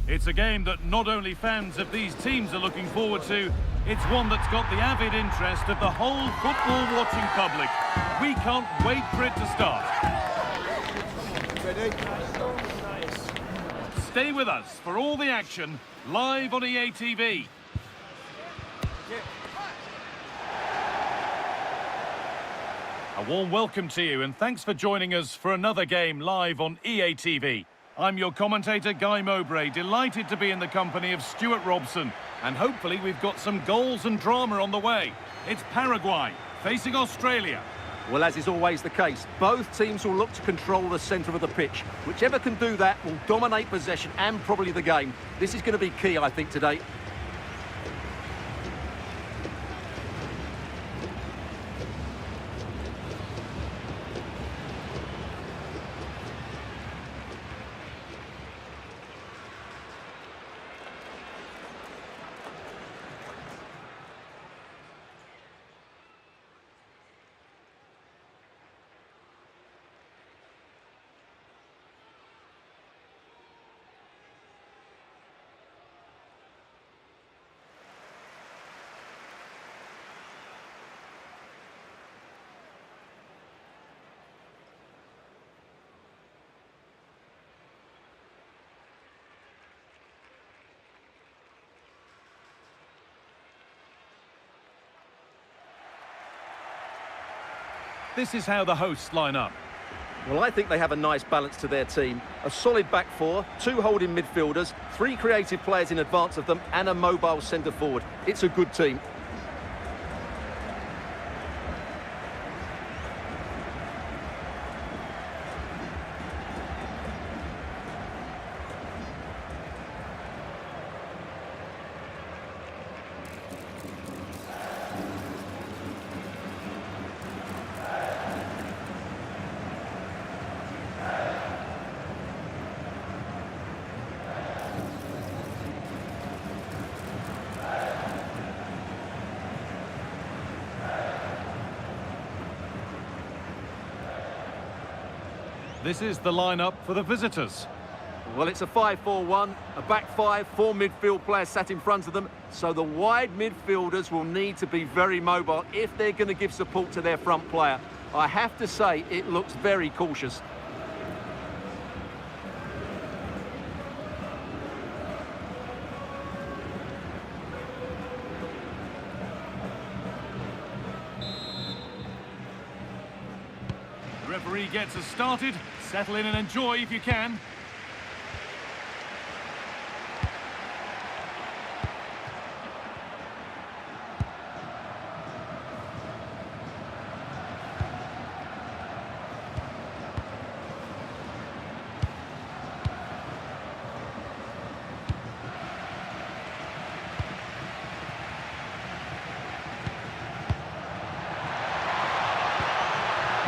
It's a game that not only fans of these teams are looking forward to, it's one that's got the avid interest of the whole football-watching public. We can't wait for it to start. Ready? Stay with us for all the action, live on EA TV. A warm welcome to you, and thanks for joining us for another game live on EA TV. I'm your commentator, Guy Mowbray, delighted to be in the company of Stuart Robson, and hopefully we've got some goals and drama on the way. It's Paraguay facing Australia. Well, as is always the case, both teams will look to control the centre of the pitch. Whichever can do that will dominate possession and probably the game. This is going to be key, I think, today. This is how the hosts line up. Well, I think they have a nice balance to their team. A solid back four, two holding midfielders, three creative players in advance of them, and a mobile centre forward. It's a good team. This is the lineup for the visitors. Well, it's a 5-4-1, a back five, four midfield players sat in front of them, so the wide midfielders will need to be very mobile if they're going to give support to their front player. I have to say, it looks very cautious. The referee gets us started. Settle in and enjoy if you can.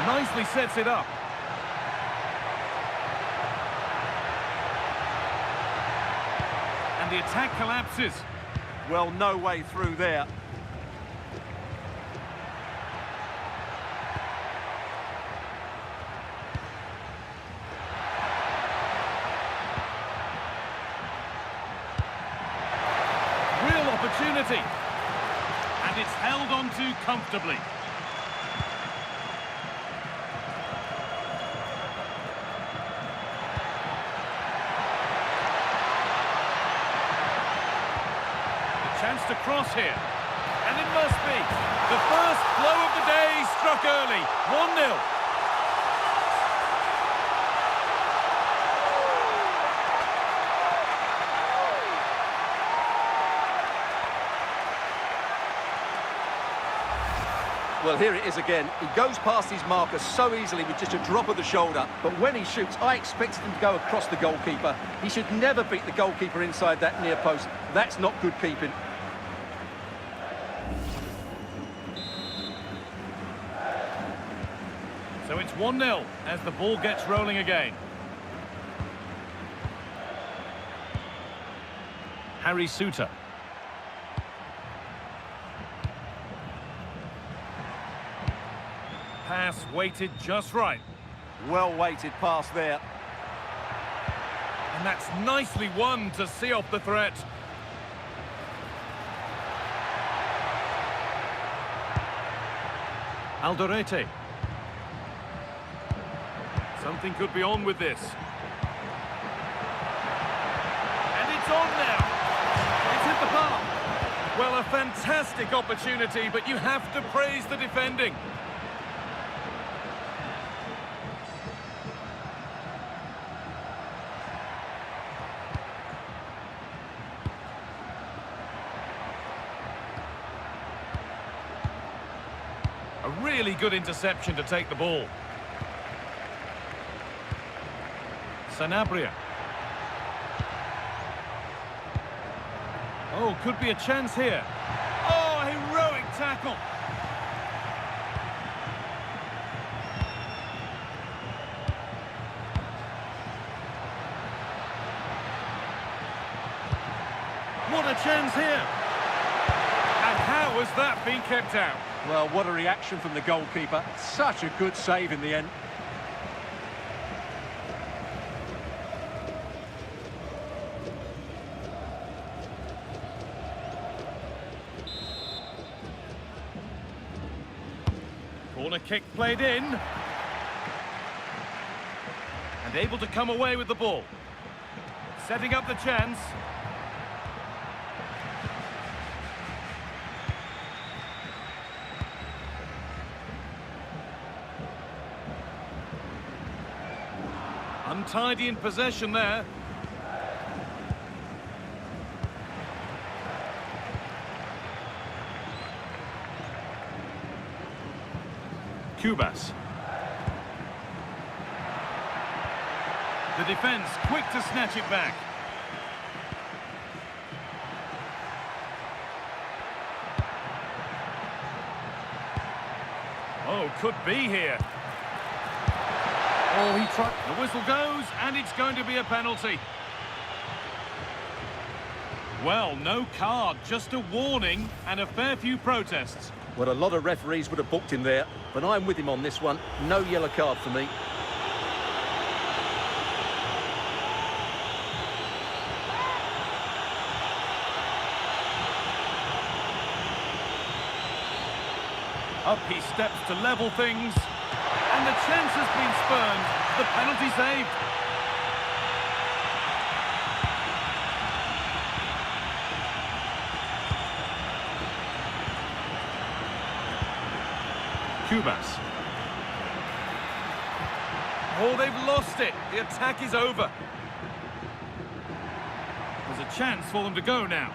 Nicely sets it up. And the attack collapses. Well, no way through there. Real opportunity. And it's held on to comfortably. Chance to cross here, and it must be. The first blow of the day struck early, 1-0. Well, here it is again. He goes past his marker so easily with just a drop of the shoulder. But when he shoots, I expected him to go across the goalkeeper. He should never beat the goalkeeper inside that near post. That's not good keeping. So it's 1-0 as the ball gets rolling again. Harry Suter. Pass weighted just right. Well weighted pass there. And that's nicely won to see off the threat. Alderete. Something could be on with this. And it's on now. It's hit the bar. Well, a fantastic opportunity, but you have to praise the defending. A really good interception to take the ball. Sanabria. Oh, could be a chance here. Oh, heroic tackle. What a chance here. And how has that been kept out? Well, what a reaction from the goalkeeper. Such a good save in the end. Corner kick played in. And able to come away with the ball. Setting up the chance. Untidy in possession there. Cubas. The defence quick to snatch it back. Oh, could be here. Oh, he tried. The whistle goes, and it's going to be a penalty. Well, no card, just a warning and a fair few protests. Well, a lot of referees would have booked him there, but I'm with him on this one. No yellow card for me. Up he steps to level things. And the chance has been spurned. The penalty saved. Cubas. Oh, they've lost it. The attack is over. There's a chance for them to go now.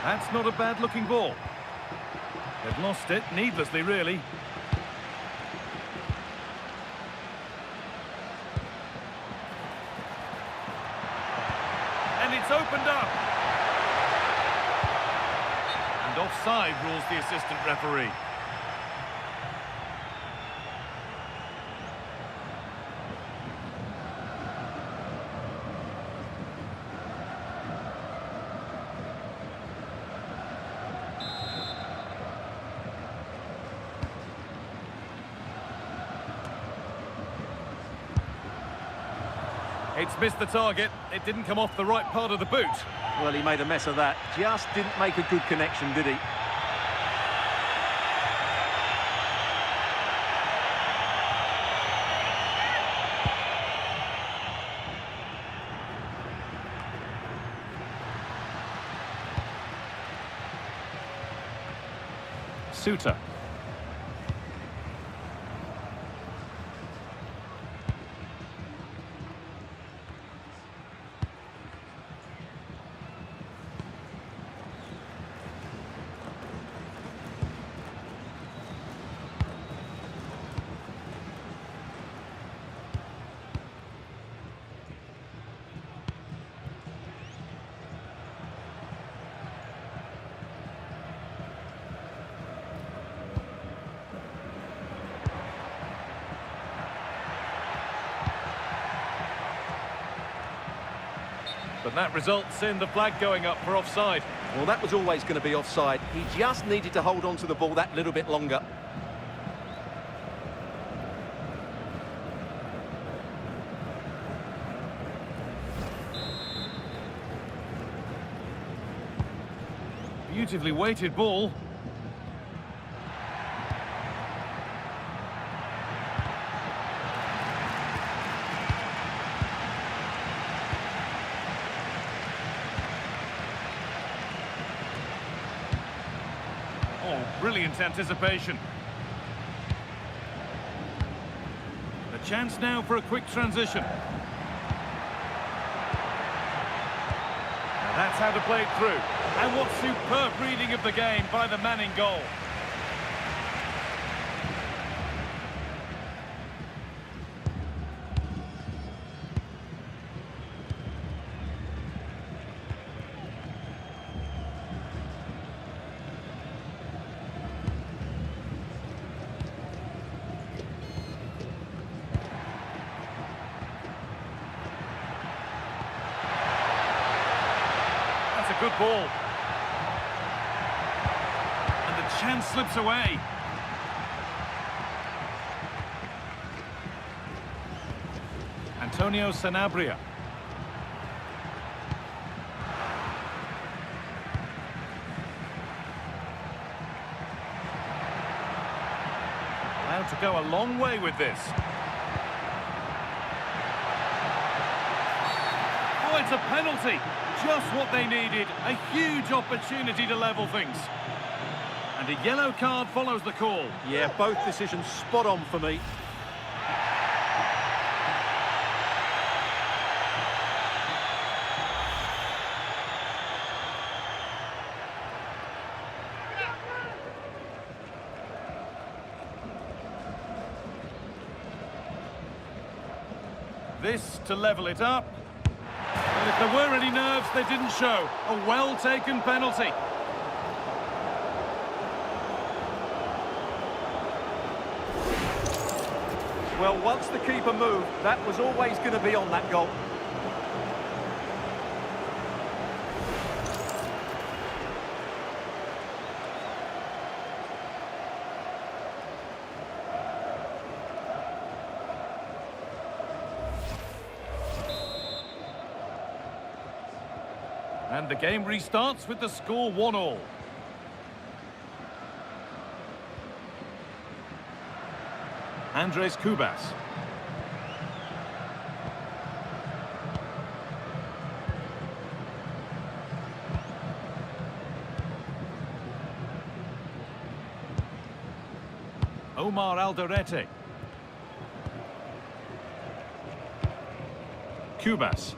That's not a bad-looking ball. They've lost it, needlessly, really. And it's opened up. And offside rules the assistant referee. It's missed the target. It didn't come off the right part of the boot. Well, he made a mess of that. Just didn't make a good connection, did he? Suter. But that results in the flag going up for offside. Well, that was always going to be offside. He just needed to hold on to the ball that little bit longer. beautifully weighted ball. Oh, brilliant anticipation. The chance now for a quick transition. Now that's how to play it through. And what superb reading of the game by the man in goal. That's a good ball. And the chance slips away. Antonio Sanabria. Allowed to go a long way with this. Oh, it's a penalty. Just what they needed. A huge opportunity to level things. And a yellow card follows the call. Yeah, both decisions spot on for me. This to level it up. And if there were any nerves, they didn't show. A well-taken penalty. Well, once the keeper moved, that was always going to be on that goal. And the game restarts with the score 1-1. Andres Cubas. Omar Alderete. Cubas.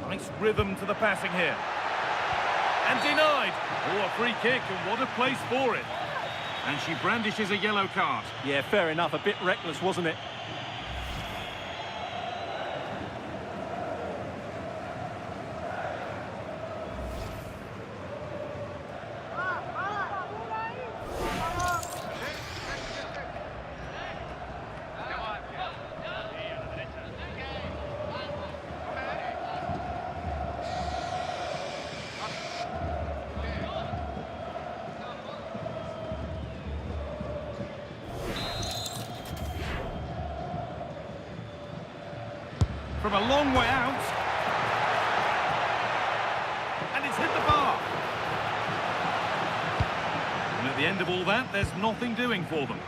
Nice rhythm to the passing here. And denied. Oh, a free kick, and what a place for it. And she brandishes a yellow card. Yeah, fair enough. A bit reckless, wasn't it? From a long way out. And it's hit the bar. And at the end of all that, there's nothing doing for them.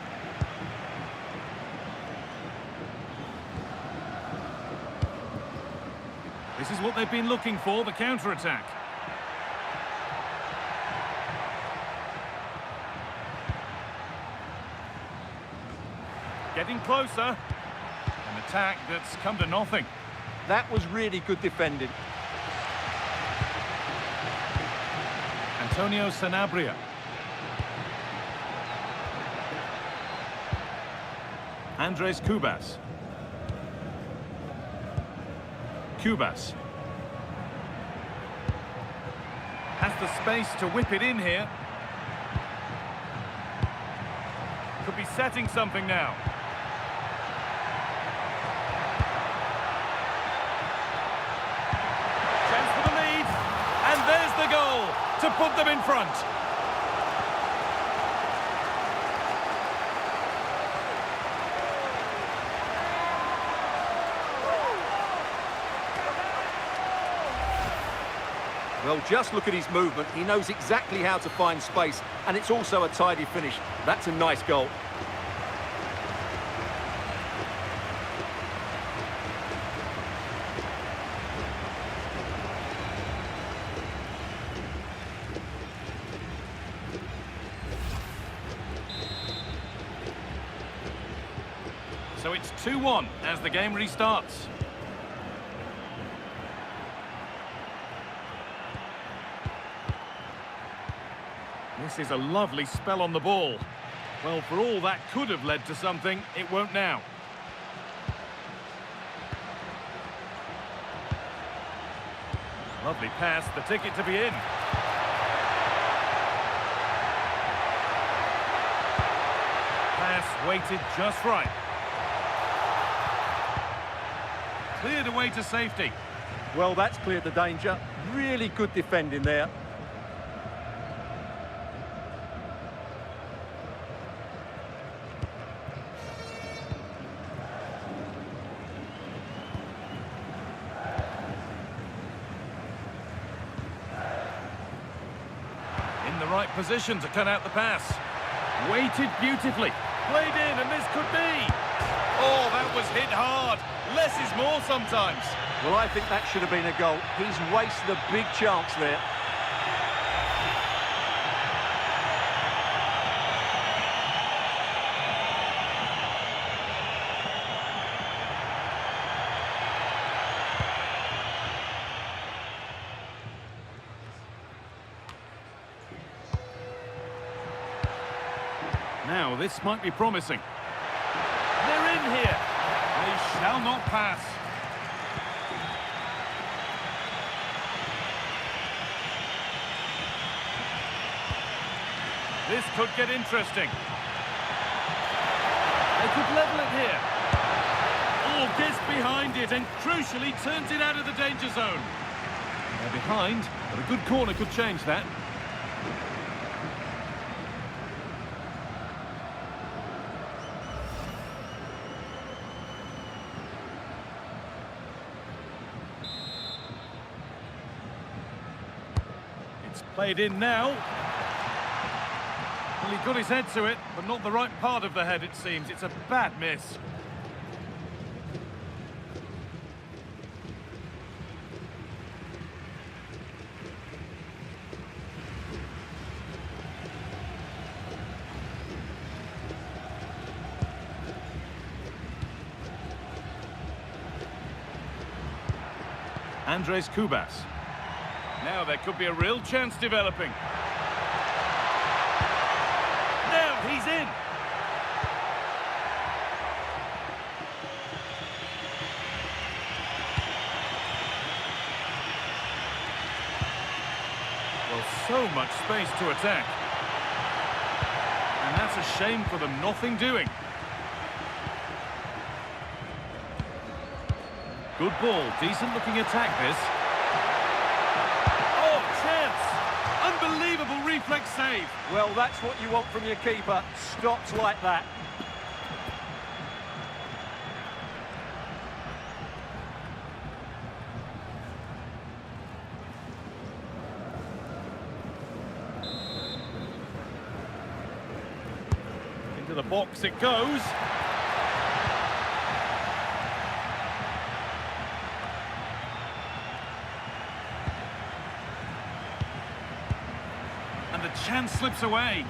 This is what they've been looking for, the counter-attack. Getting closer. An attack that's come to nothing. That was really good defending. Antonio Sanabria. Andres Cubas. Cubas. Has the space to whip it in here. Could be setting something now. The goal to put them in front. Well, just look at his movement. He knows exactly how to find space, and it's also a tidy finish. That's a nice goal. So it's 2-1 as the game restarts. This is a lovely spell on the ball. Well, for all that could have led to something, it won't now. Lovely pass, the ticket to be in. Pass weighted just right. Cleared away to safety. Well, that's cleared the danger. Really good defending there. In the right position to cut out the pass. Weighted beautifully. Played in, and this could be. Oh, that was hit hard. Less is more sometimes. Well, I think that should have been a goal. He's wasted a big chance there. Now, this might be promising. They're in here. They shall not pass. This could get interesting. They could level it here. Oh, gets behind it and crucially turns it out of the danger zone. They're behind, but a good corner could change that. It's played in now. Well, he got his head to it, but not the right part of the head, it seems. It's a bad miss. Andres Kubas. Now there could be a real chance developing. Now he's in. Well, so much space to attack. And that's a shame for them, nothing doing. Good ball, decent looking attack this. Oh, chance! Unbelievable reflex save. Well, that's what you want from your keeper. Stops like that. Into the box it goes. And the chance slips away.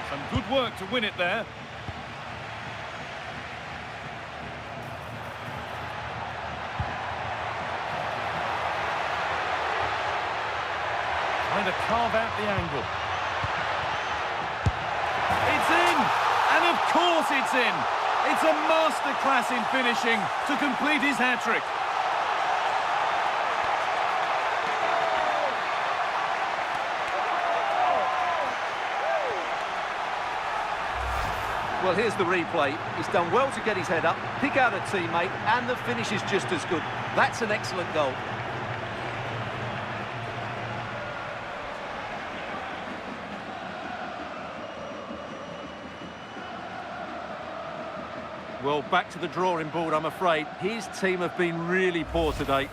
Some good work to win it there. Trying to carve out the angle. It's in! And of course it's in! It's a masterclass in finishing to complete his hat-trick. Well, here's the replay. He's done well to get his head up, pick out a teammate, and the finish is just as good. That's an excellent goal. Well, back to the drawing board, I'm afraid. His team have been really poor today.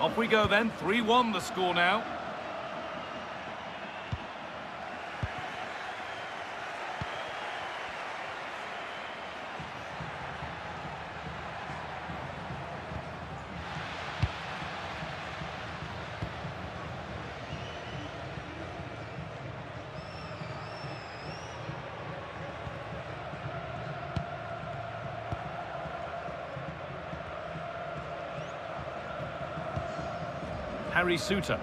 Off we go then, 3-1 the score now. Harry Suter.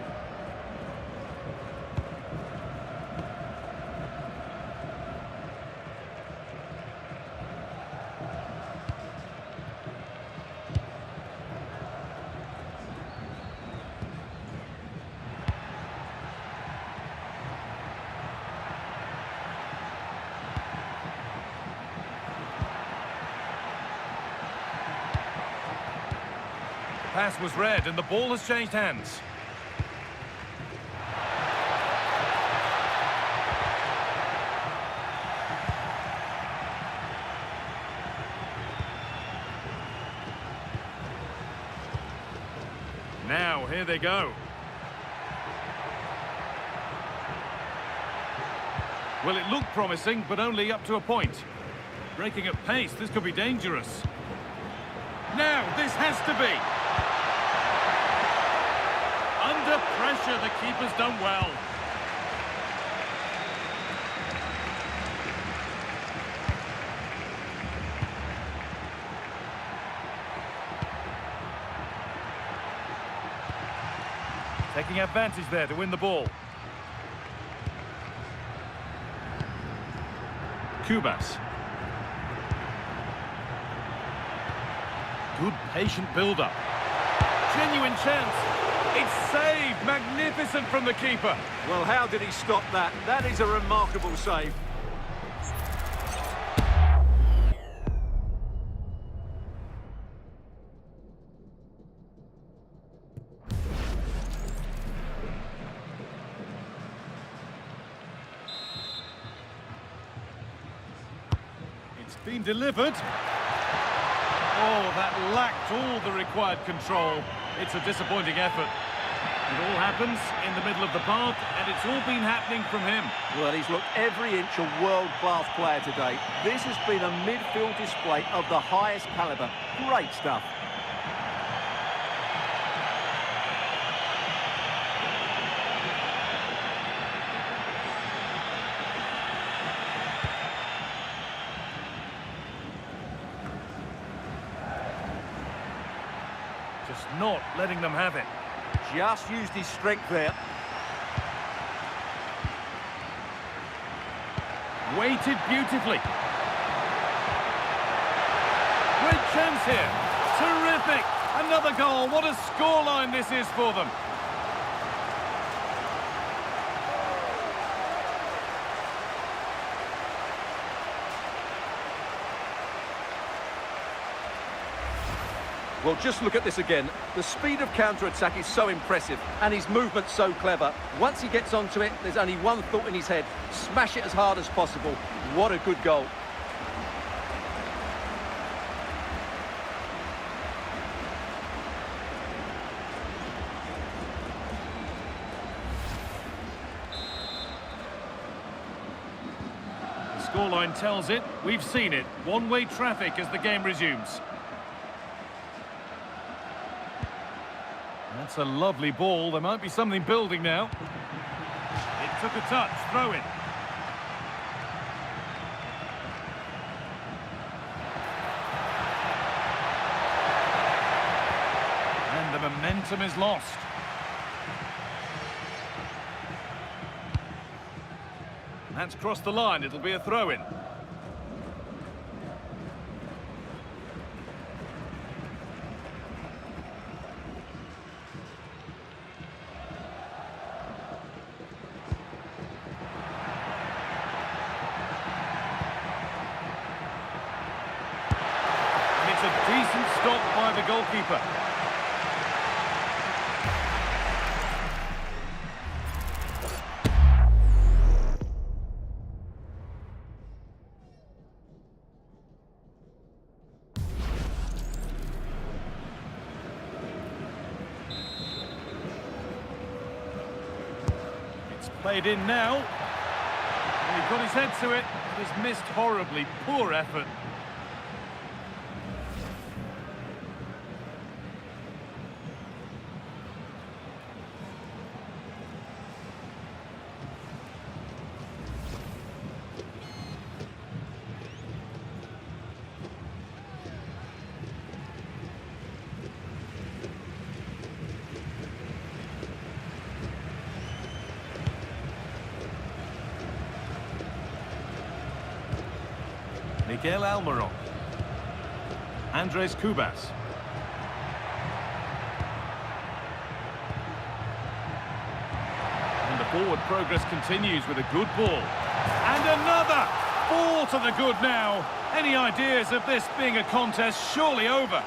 Pass was read and the ball has changed hands. Now, here they go. Well, it looked promising, but only up to a point. Breaking at pace, this could be dangerous. Now, this has to be. Under pressure, the keeper's done well. Taking advantage there to win the ball. Kubas. Good patient build-up. Genuine chance. It's saved. Magnificent from the keeper. Well, how did he stop that? That is a remarkable save. It's been delivered. Oh, that lacked all the required control. It's a disappointing effort. It all happens in the middle of the park, and it's all been happening from him. Well, he's looked every inch a world-class player today. This has been a midfield display of the highest calibre. Great stuff. Just not letting them have it. Just used his strength there. Weighted beautifully. Great chance here. Terrific. Another goal. What a scoreline this is for them. Well, just look at this again. The speed of counter-attack is so impressive, and his movement's so clever. Once he gets onto it, there's only one thought in his head. Smash it as hard as possible. What a good goal. The scoreline tells it. We've seen it. One-way traffic as the game resumes. That's a lovely ball. There might be something building now. It took a touch. Throw in. And the momentum is lost. That's crossed the line. It'll be a throw-in. It's a decent stop by the goalkeeper. Played in now. He got his head to it, but has missed horribly. Poor effort. Miguel Almiron. Andres Cubas. And the forward progress continues with a good ball. And another! Ball to the good now. Any ideas of this being a contest surely over?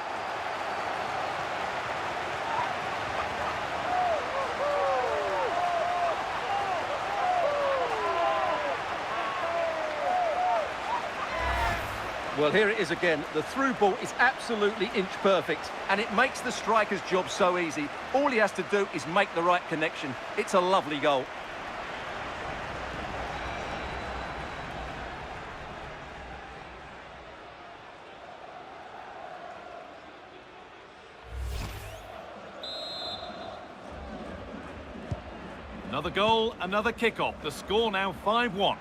Well, here it is again. The through ball is absolutely inch perfect, and it makes the striker's job so easy. All he has to do is make the right connection. It's a lovely goal. Another goal, another kick-off. The score now 5-1.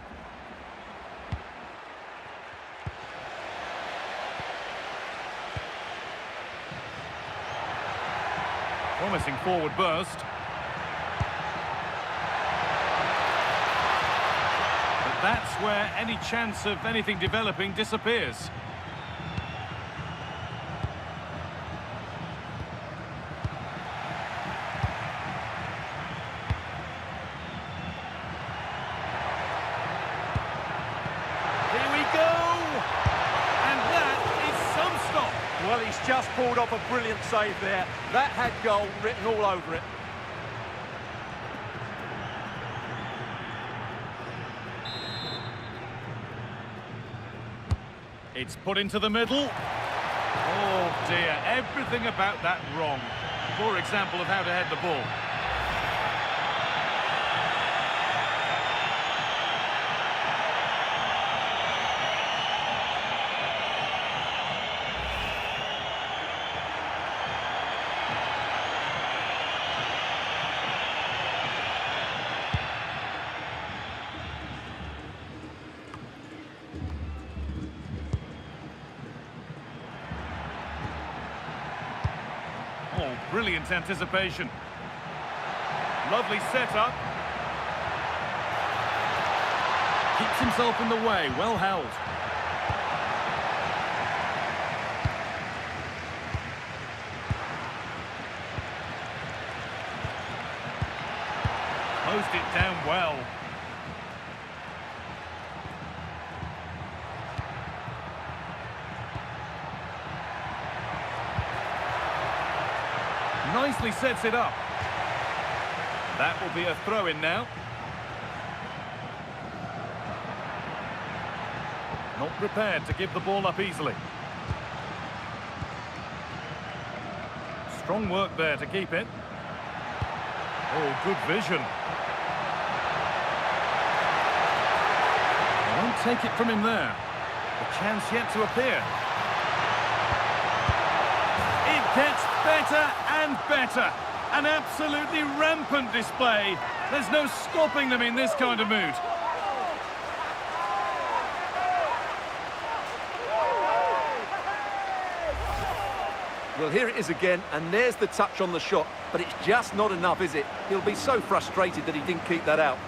Promising forward burst. But that's where any chance of anything developing disappears. Here we go! And that is some stop. Well, he's just pulled off a brilliant save there. That had goal written all over it. It's put into the middle. Oh dear, everything about that wrong. Poor example of how to head the ball. Oh, brilliant anticipation. Lovely setup. Keeps himself in the way, well held. Closed it down well. Nicely sets it up. That will be a throw-in now. Not prepared to give the ball up easily. Strong work there to keep it. Oh, good vision. Won't take it from him there. The chance yet to appear. It gets better and better. An absolutely rampant display. There's no stopping them in this kind of mood. Well, here it is again, and there's the touch on the shot, but it's just not enough, is it? He'll be so frustrated that he didn't keep that out.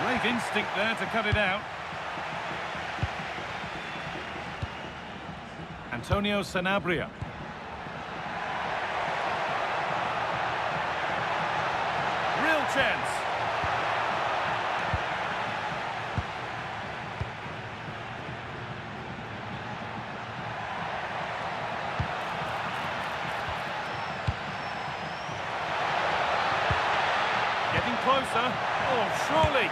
Great instinct there to cut it out. Antonio Sanabria. chance. Getting closer. Oh, surely.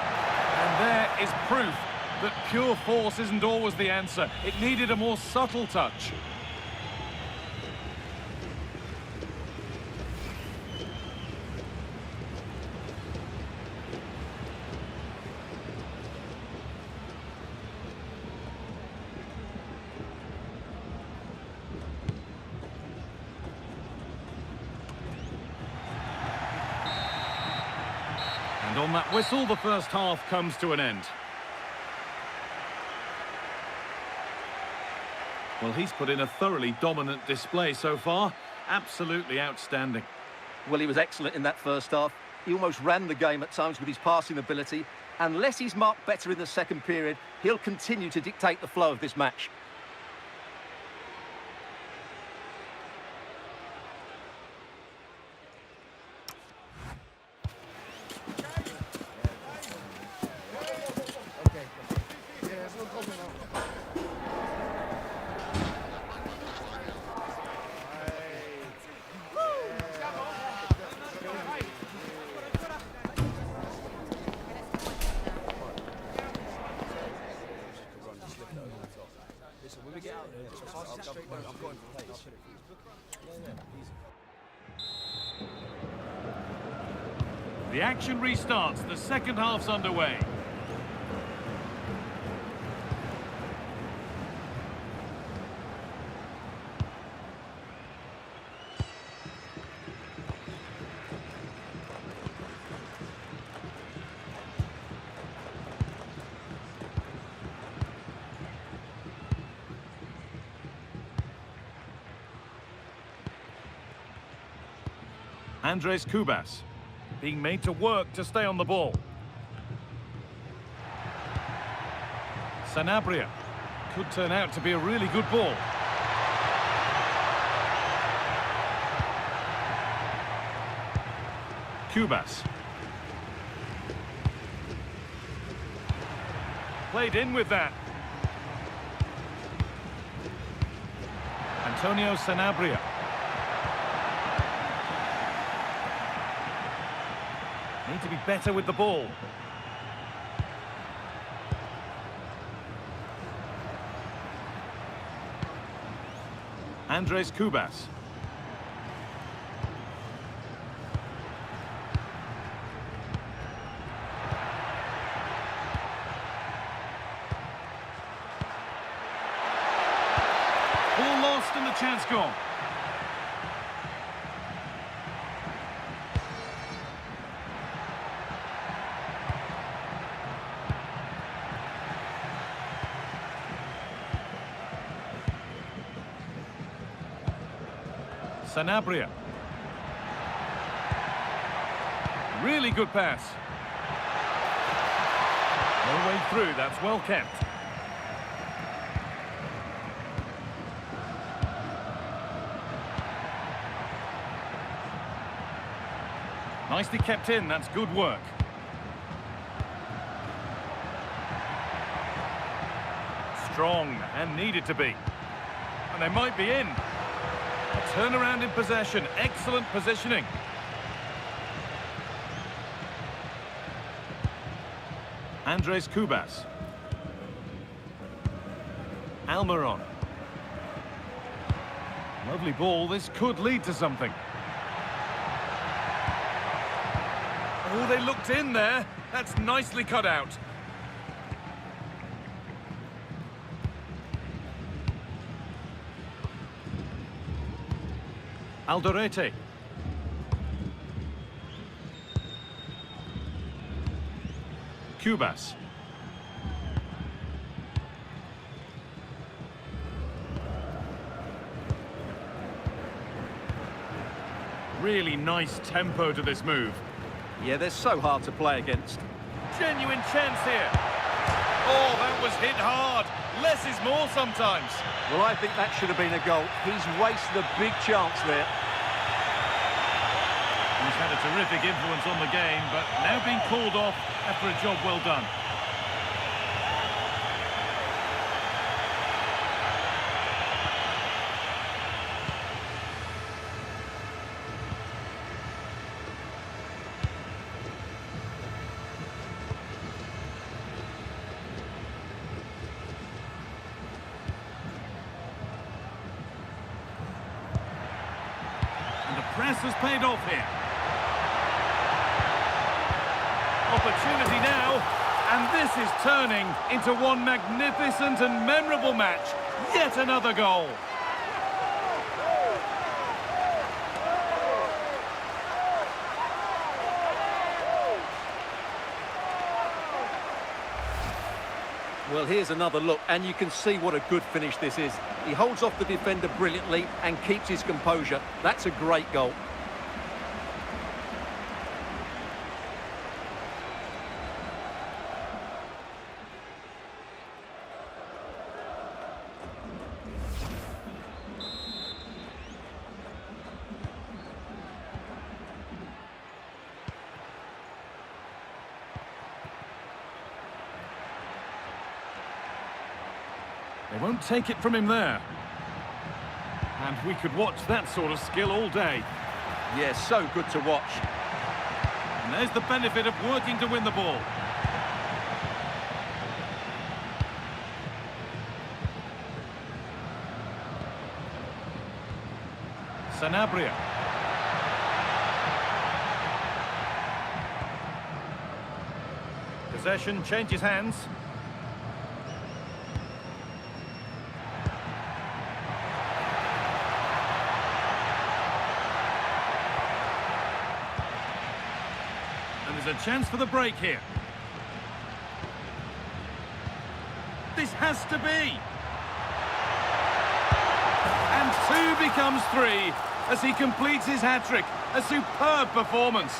And there is proof that pure force isn't always the answer. It needed a more subtle touch. And on that whistle, the first half comes to an end. Well, he's put in a thoroughly dominant display so far. Absolutely outstanding. Well, he was excellent in that first half. He almost ran the game at times with his passing ability. Unless he's marked better in the second period, he'll continue to dictate the flow of this match. The action restarts. The second half's underway. Andres Kubas being made to work to stay on the ball. Sanabria could turn out to be a really good ball. Kubas. Played in with that. Antonio Sanabria. Need to be better with the ball. Andres Kubas. Ball lost and the chance gone. Sanabria. Really good pass. No way through, that's well kept. Nicely kept in, that's good work. Strong and needed to be. And they might be in. Turnaround in possession, excellent positioning. Andres Kubas. Almiron. Lovely ball, this could lead to something. Oh, they looked in there. That's nicely cut out. Aldorete. Kubas. Really nice tempo to this move. Yeah, they're so hard to play against. Genuine chance here. Oh, that was hit hard. Less is more sometimes. Well, I think that should have been a goal. He's wasted a big chance there. He's had a Terrific influence on the game, but now being called off after a job well done. And the press has paid off here. Opportunity now, and this is turning into one magnificent and memorable match. Yet another goal. Well, here's another look, and you can see what a good finish this is. He holds off the defender brilliantly and keeps his composure. That's a great goal. They won't take it from him there. And we could watch that sort of skill all day. Yeah, so good to watch. And there's the benefit of working to win the ball. Sanabria. Possession changes hands. And there's a chance for the break here. This has to be. And 2 becomes 3 as he completes his hat-trick. A superb performance.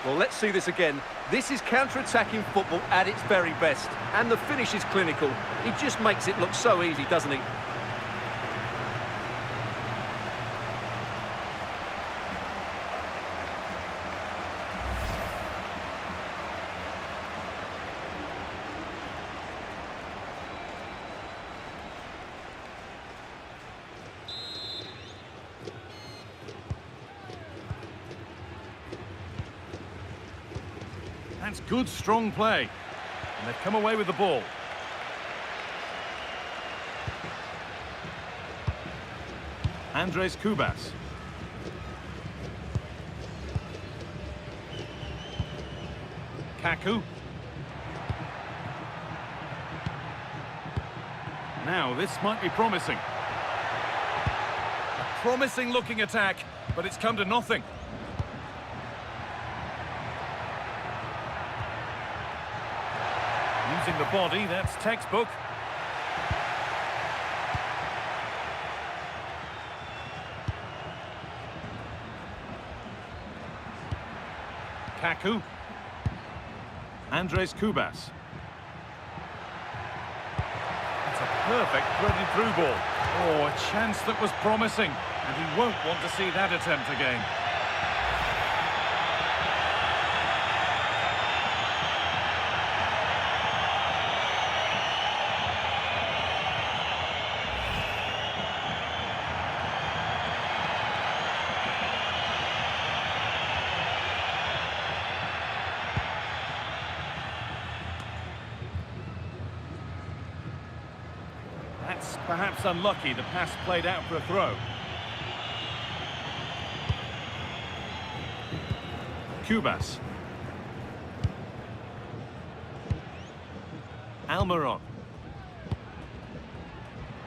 Well, let's see this again. This is counter-attacking football at its very best. And the finish is clinical. He just makes it look so easy, doesn't he? That's good, strong play. And they've come away with the ball. Andres Kubas. Kaku. Now, this might be promising. A promising looking attack, but it's come to nothing. Using the body, that's textbook. Kaku. Andres Kubas. It's a perfect threaded through ball. Oh, a chance that was promising. And he won't want to see that attempt again. That's perhaps unlucky, the pass played out for a throw. Kubas. Almiron.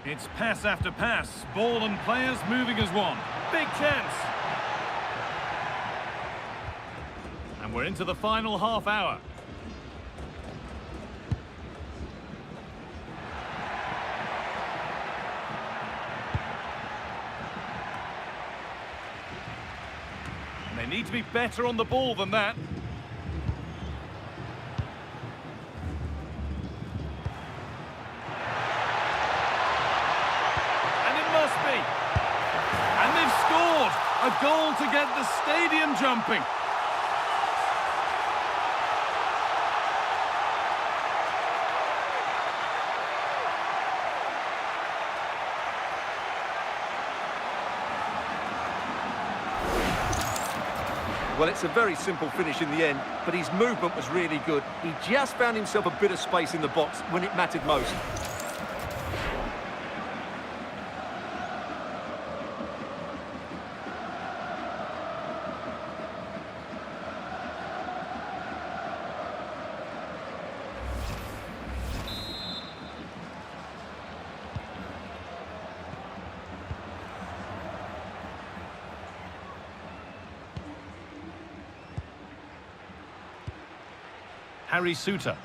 It's pass after pass, ball and players moving as one. Big chance! And we're into the final half hour. They need to be better on the ball than that. goal to get the stadium jumping. Well, it's a very simple finish in the end, but his movement was really good. He just found himself a bit of space in the box when it mattered most. Harry Suter.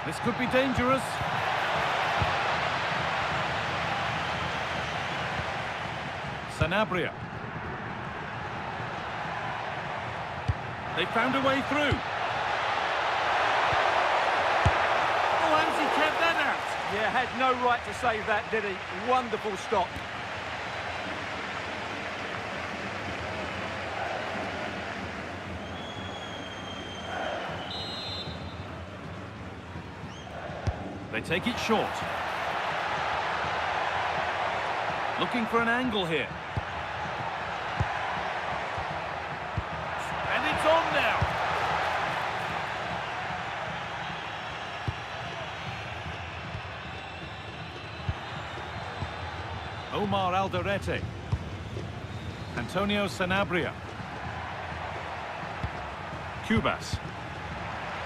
This could be dangerous. Sanabria. They found a way through. Oh, how's he kept that out? Yeah, had no right to save that, did he? Wonderful stop. They take it short. Looking for an angle here. And it's on now. Omar Alderete. Antonio Sanabria. Cubas.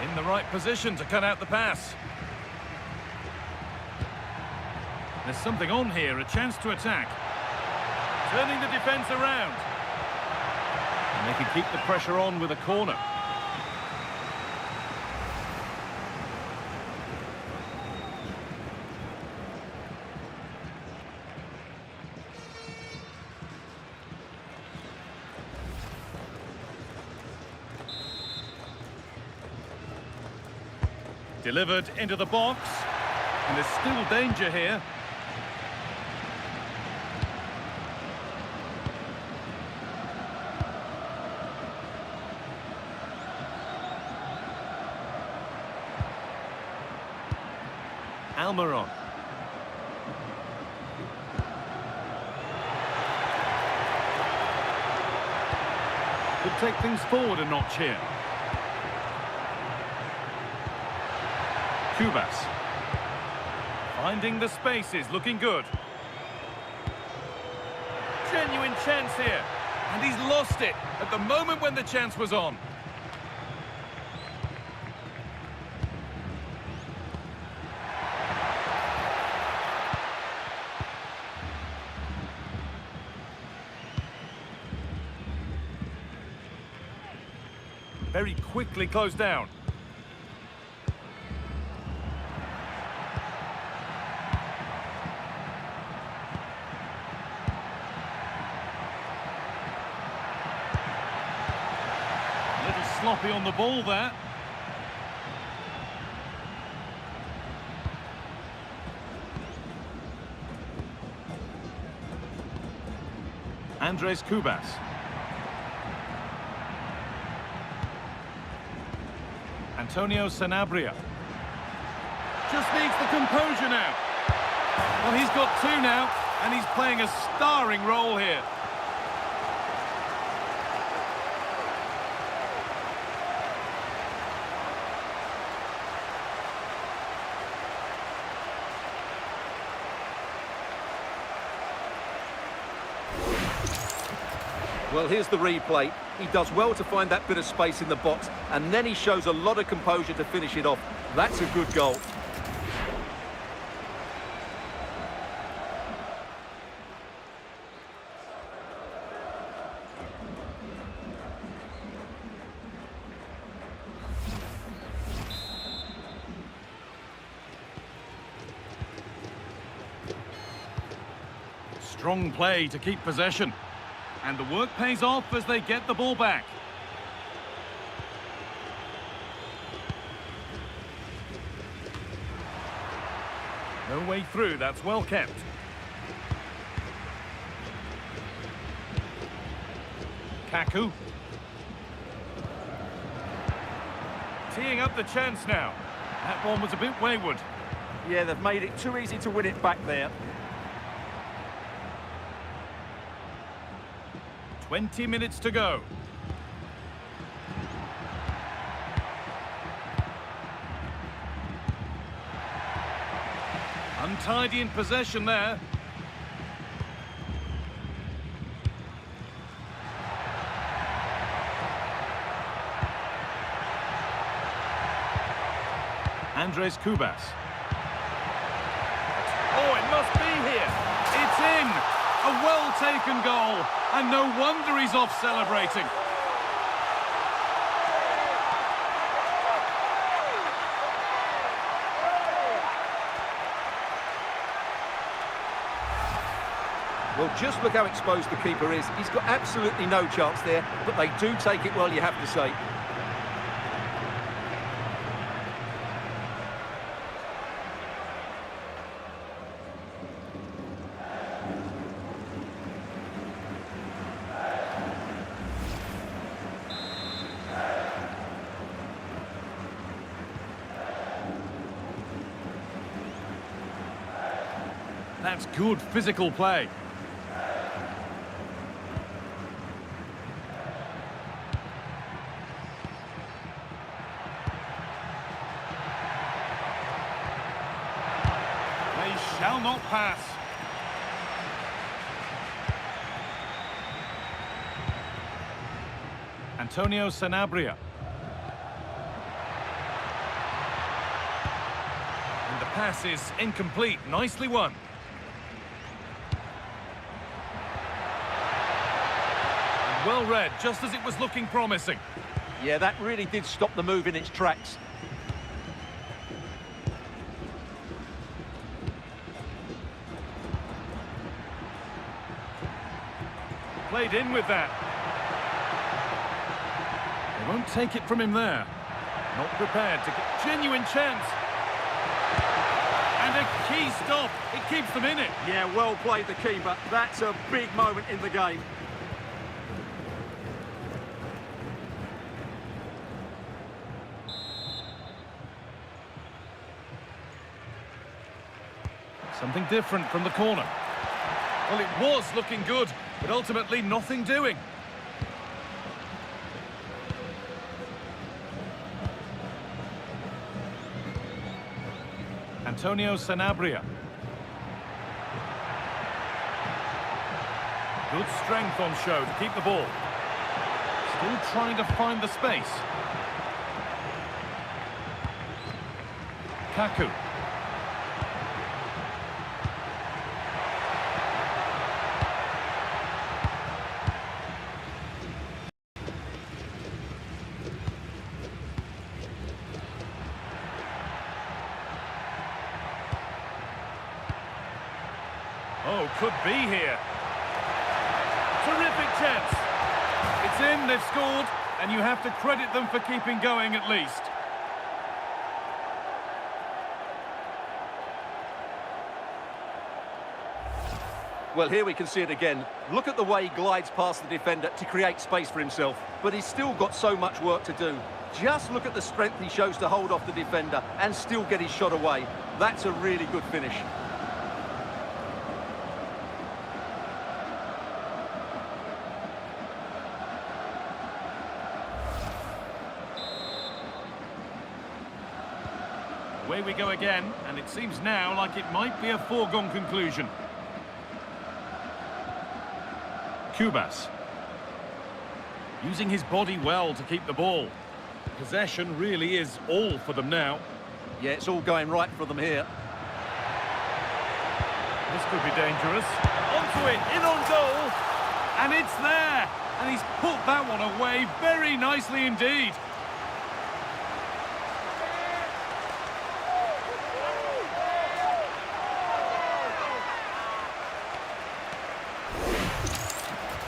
In the right position to cut out the pass. There's something on here, a chance to attack. Turning the defence around. And they can keep the pressure on with a corner. Delivered into the box. And there's still danger here. Almiron. Could take things forward a notch here. Cubas. Finding the spaces, looking good. Genuine chance here. And he's lost it at the moment when the chance was on. Very quickly closed down. A little sloppy on the ball there. Andres Cubas. Antonio Sanabria. Just needs the composure now. Well, he's got two now, and he's playing a starring role here. Well, here's the replay. He does well to find that bit of space in the box, and then he shows a lot of composure to finish it off. That's a good goal. Strong play to keep possession. And the work pays off as they get the ball back. No way through, that's well kept. Kaku. Teeing up the chance now. That one was a bit wayward. Yeah, they've made it too easy to win it back there. 20 minutes to go. Untidy in possession there. Andres Kubas. Oh, it must be here. It's in. A well-taken goal. And no wonder he's off celebrating. Well, just look how exposed the keeper is. He's got absolutely no chance there, but they do take it well, you have to say. That's good physical play. They shall not pass. Antonio Sanabria. And the pass is incomplete. Nicely won. Well read, just as it was looking promising. Yeah, that really did stop the move in its tracks. Played in with that. They won't take it from him there. Not prepared to get genuine chance. And a key stop. It keeps them in it. Yeah, well played the keeper. That's a big moment in the game. Something different from the corner. Well, it was looking good, but ultimately nothing doing. Antonio Sanabria. Good strength on show to keep the ball. Still trying to find the space. Kaku. Oh, could be here. Terrific chance. It's in, they've scored, and you have to credit them for keeping going at least. Well, here we can see it again. Look at the way he glides past the defender to create space for himself. But he's still got so much work to do. Just look at the strength he shows to hold off the defender and still get his shot away. That's a really good finish. Away we go again, and it seems now like it might be a foregone conclusion. Kubas. Using his body well to keep the ball. Possession really is all for them now. Yeah, it's all going right for them here. This could be dangerous. Onto it, in on goal, and it's there. And he's put that one away very nicely indeed.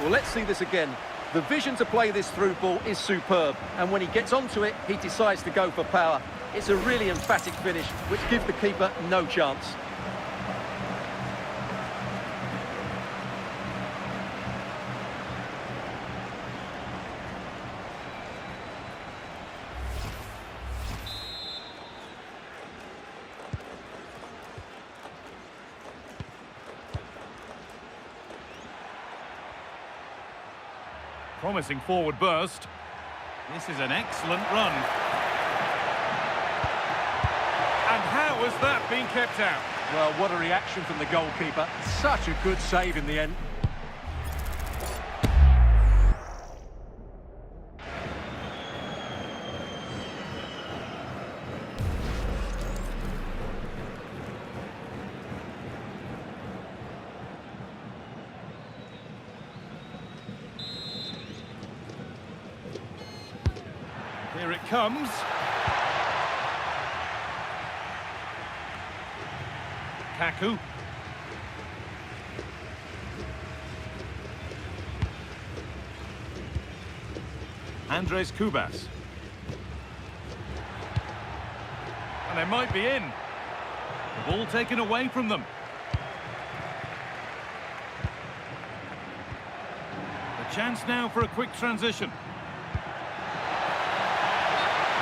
Well, let's see this again. The vision to play this through ball is superb, and when he gets onto it, he decides to go for power. It's a really emphatic finish, which gives the keeper no chance. Promising forward burst. This is an excellent run. And how has that been kept out? Well, what a reaction from the goalkeeper. Such a good save in the end. Here it comes. Kaku. Andres Kubas. And they might be in. The ball taken away from them. The chance now for a quick transition.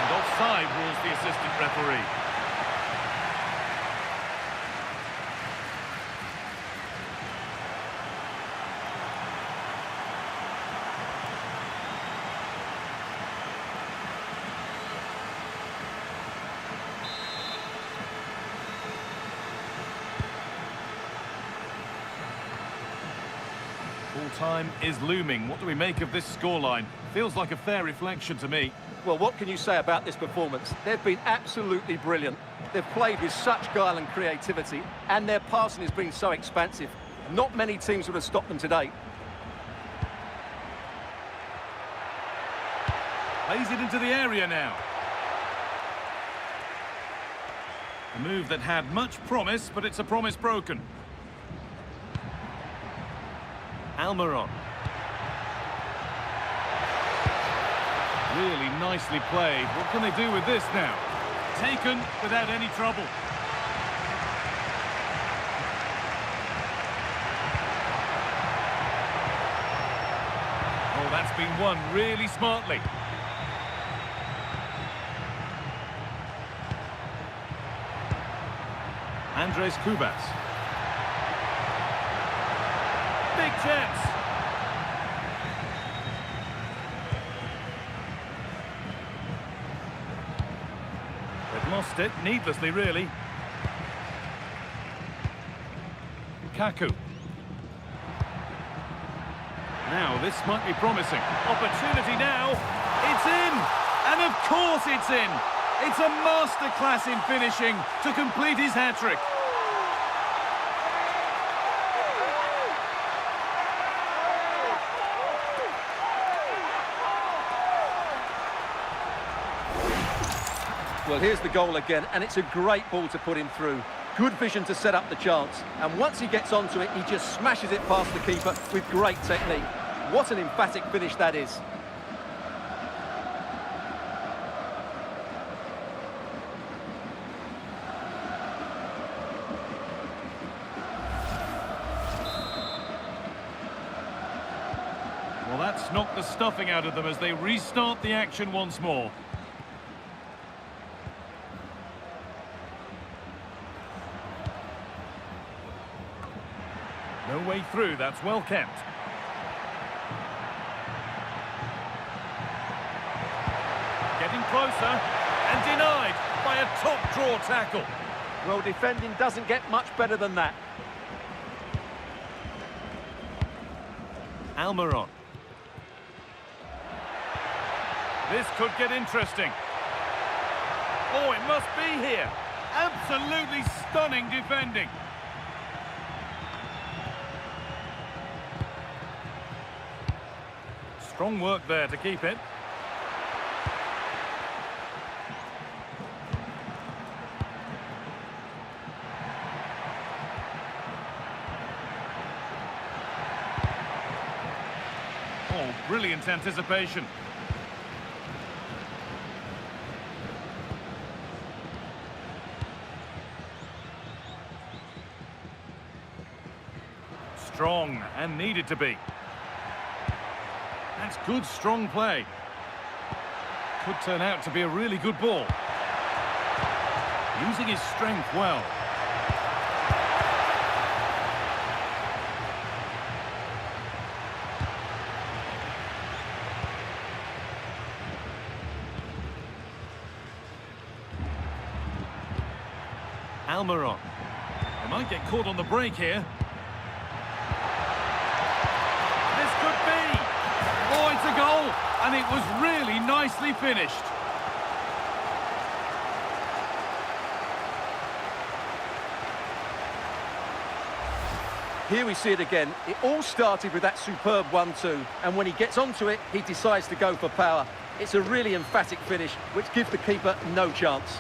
And offside rules the assistant referee. Full-time is looming. What do we make of this scoreline? Feels like a fair reflection to me. Well, what can you say about this performance? They've been absolutely brilliant. They've played with such guile and creativity, and their passing has been so expansive. Not many teams would have stopped them today. Plays it into the area now. A move that had much promise, but it's a promise broken. Almiron. Really nicely played. What can they do with this now? Taken without any trouble. Oh, that's been won really smartly. Andres Kubas. Big chance. They've lost it, needlessly really. Kaku. Now, this might be promising. Opportunity now. It's in! And of course it's in! It's a masterclass in finishing to complete his hat-trick. Well, here's the goal again, and it's a great ball to put him through. Good vision to set up the chance, and once he gets onto it, he just smashes it past the keeper with great technique. What an emphatic finish that is. Well, that's knocked the stuffing out of them as they restart the action once more. No way through, that's well kept. Getting closer, and denied by a top-draw tackle. Well, defending doesn't get much better than that. Almiron. This could get interesting. Oh, it must be here. Absolutely stunning defending. Strong work there to keep it. Oh, brilliant anticipation. Strong and needed to be. That's good, strong play. Could turn out to be a really good ball. Using his strength well. Almiron. They might get caught on the break here. This could be. Oh, it's a goal. And it was really nicely finished. Here we see it again. It all started with that superb 1-2, and when he gets onto it, he decides to go for power. It's a really emphatic finish, which gives the keeper no chance.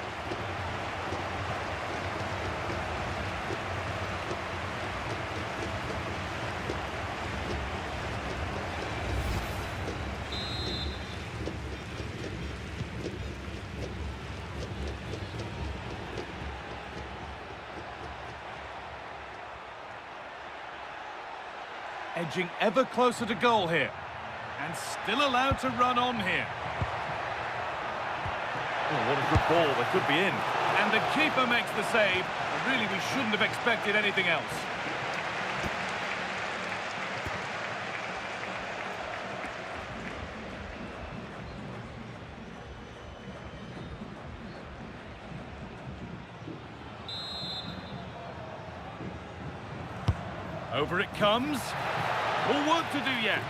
Edging ever closer to goal here. And still allowed to run on here. Oh, what a good ball. They could be in. And the keeper makes the save. Really, we shouldn't have expected anything else. Over it comes. More work to do yet.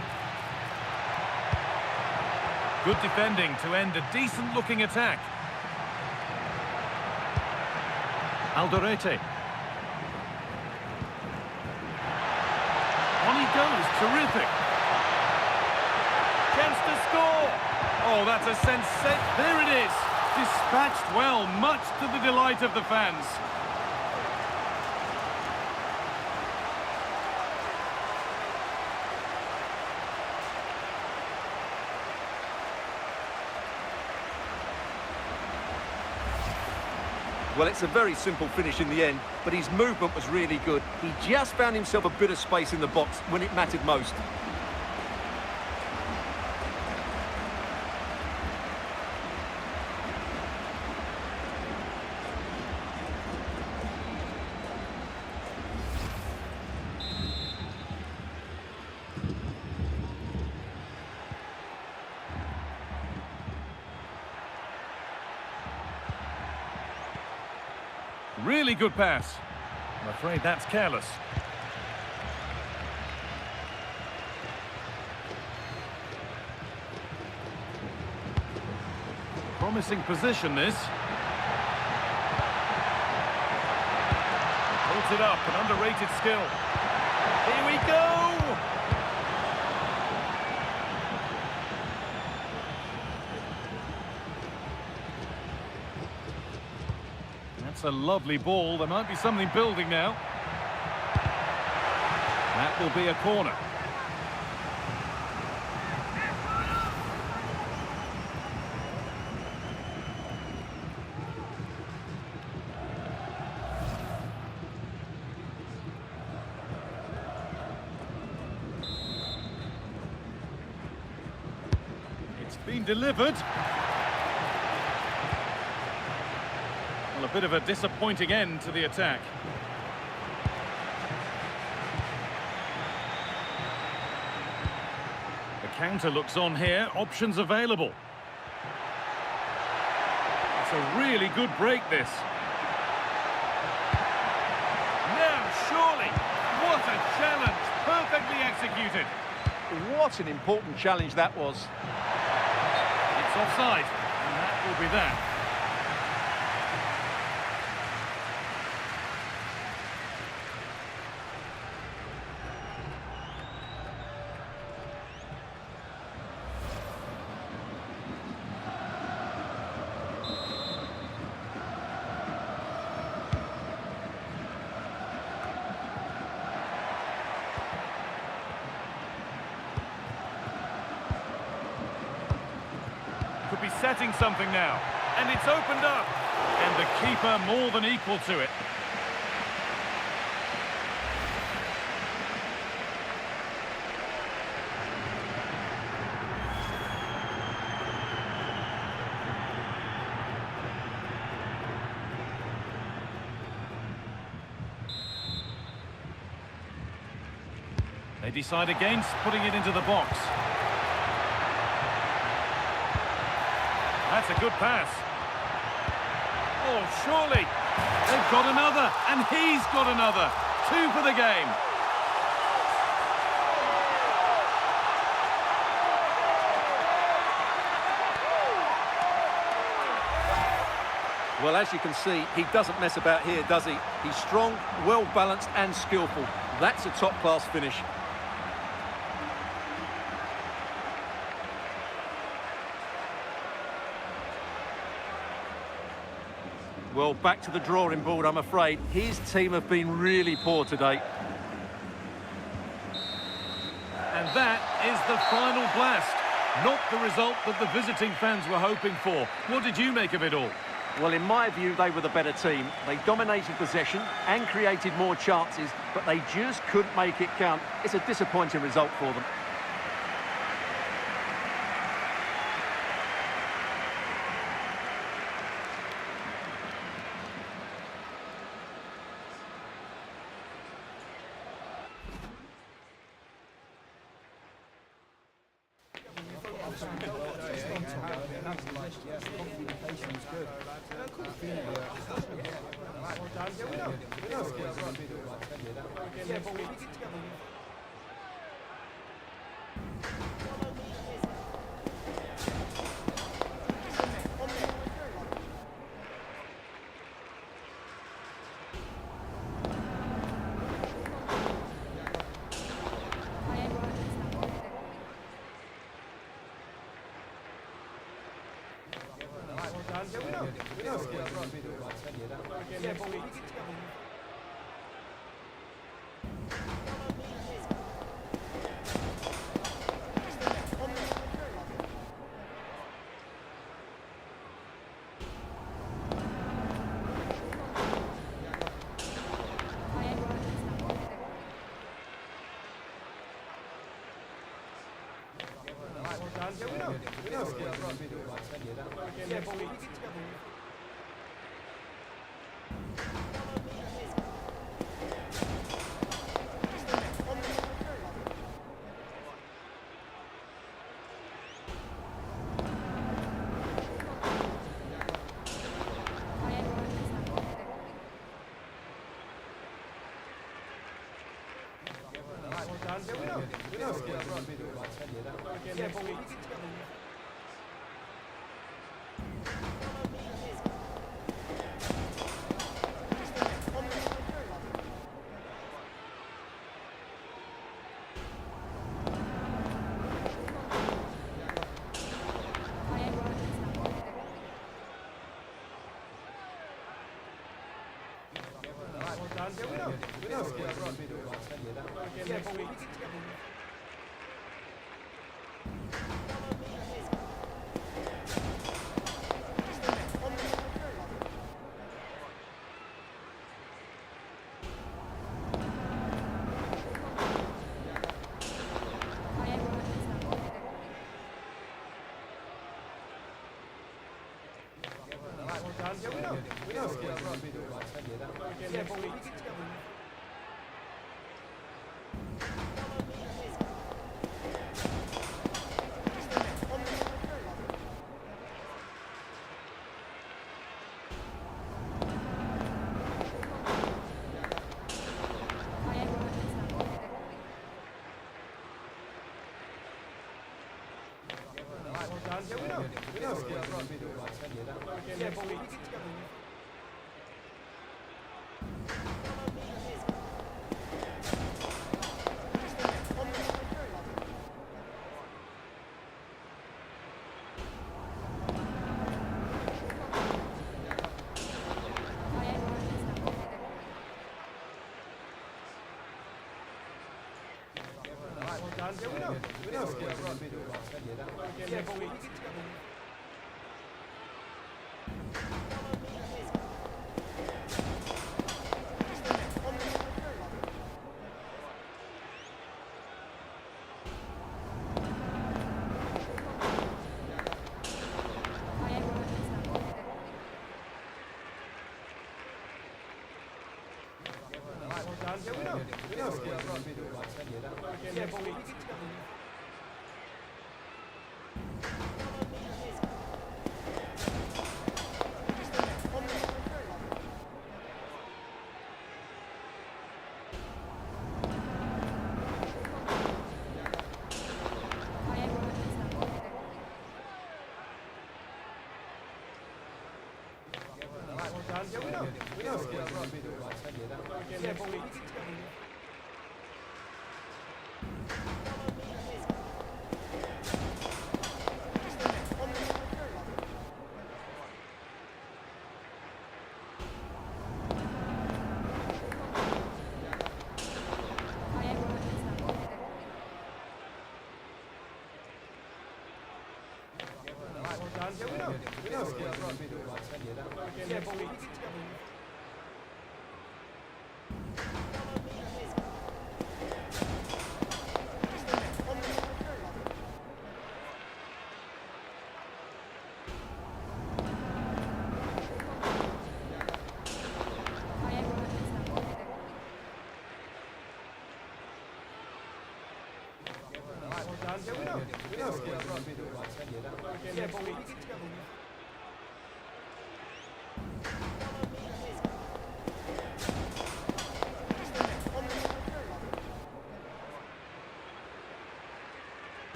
Good defending to end a decent-looking attack. Alderete. On he goes. Terrific. Chance to score. Oh, that's a sensation. There it is. Dispatched well, much to the delight of the fans. Well, it's a very simple finish in the end, but his movement was really good. He just found himself a bit of space in the box when it mattered most. Really good pass. I'm afraid that's careless. Promising position, this. Holds it up, an underrated skill. Here we go! That's a lovely ball. There might be something building now. That will be a corner. It's been delivered. Well, a bit of a disappointing end to the attack. The counter looks on here. Options available. It's a really good break, this. Now, surely. What a challenge. Perfectly executed. What an important challenge that was. It's offside, and that will be that. Could be setting something now. And it's opened up. And the keeper more than equal to it. They decide against putting it into the box. That's a good pass. Oh, surely. They've got another, and he's got another. 2 for the game. Well, as you can see, he doesn't mess about here, does he? He's strong, well-balanced and skillful. That's a top-class finish. Well, back to the drawing board, I'm afraid. His team have been really poor today. And that is the final blast. Not the result that the visiting fans were hoping for. What did you make of it all? Well, in my view, they were the better team. They dominated possession and created more chances, but they just couldn't make it count. It's a disappointing result for them.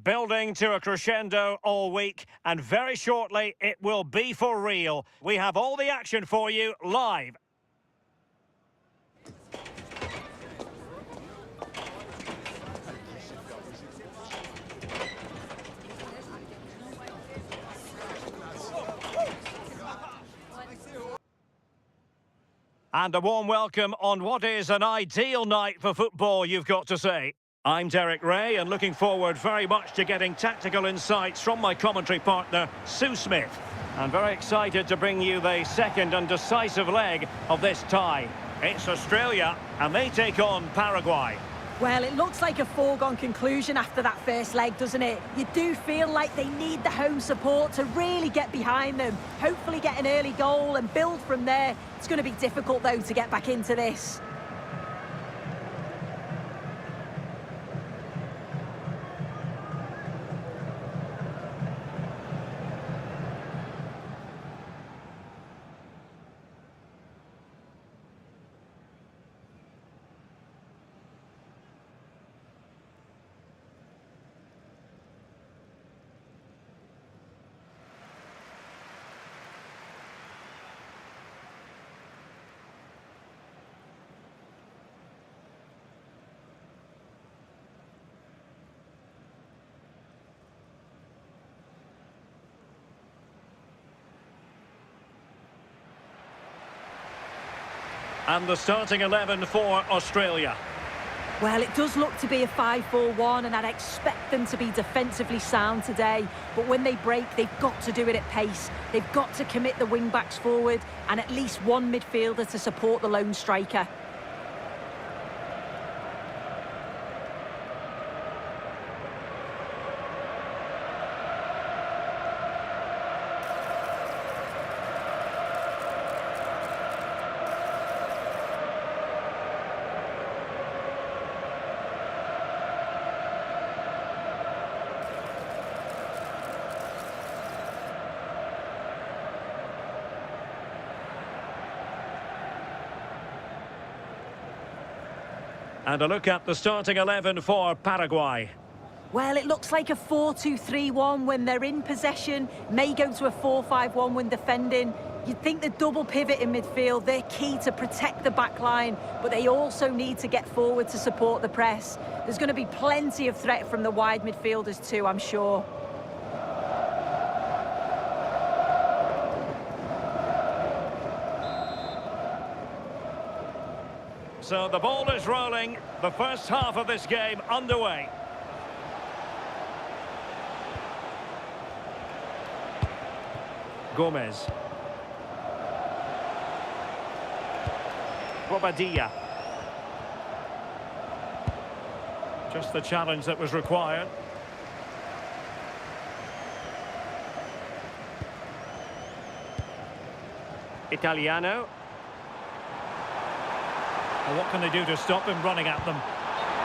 Building to a crescendo all week, and very shortly it will be for real. We have all the action for you live. And a warm welcome on what is an ideal night for football, you've got to say. I'm Derek Ray, and looking forward very much to getting tactical insights from my commentary partner, Sue Smith. And very excited to bring you the second and decisive leg of this tie. It's Australia, and they take on Paraguay. Well, it looks like a foregone conclusion after that first leg, doesn't it? You do feel like they need the home support to really get behind them. Hopefully get an early goal and build from there. It's going to be difficult, though, to get back into this. And the starting 11 for Australia. Well, it does look to be a 5-4-1, and I'd expect them to be defensively sound today. But when they break, they've got to do it at pace. They've got to commit the wing-backs forward and at least one midfielder to support the lone striker. And a look at the starting 11 for Paraguay. Well, it looks like a 4-2-3-1 when they're in possession. May go to a 4-5-1 when defending. You'd think the double pivot in midfield, they're key to protect the back line, but they also need to get forward to support the press. There's going to be plenty of threat from the wide midfielders too, I'm sure. So the ball is rolling. The first half of this game underway. Gomez. Bobadilla. Just the challenge that was required. Italiano. Well, what can they do to stop him running at them?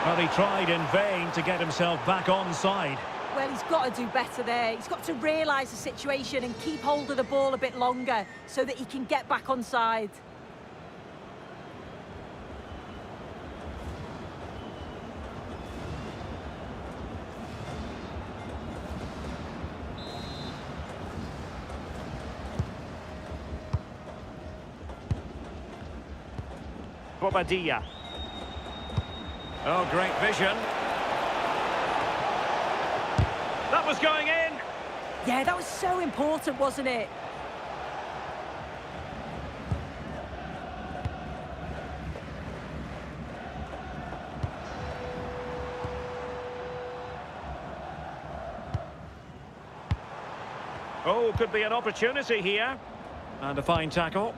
Well, he tried in vain to get himself back onside. Well, he's got to do better there. He's got to realise the situation and keep hold of the ball a bit longer so that he can get back onside. Bobadilla. Oh, great vision. That was going in. Yeah, that was so important, wasn't it? Oh, could be an opportunity here. And a fine tackle.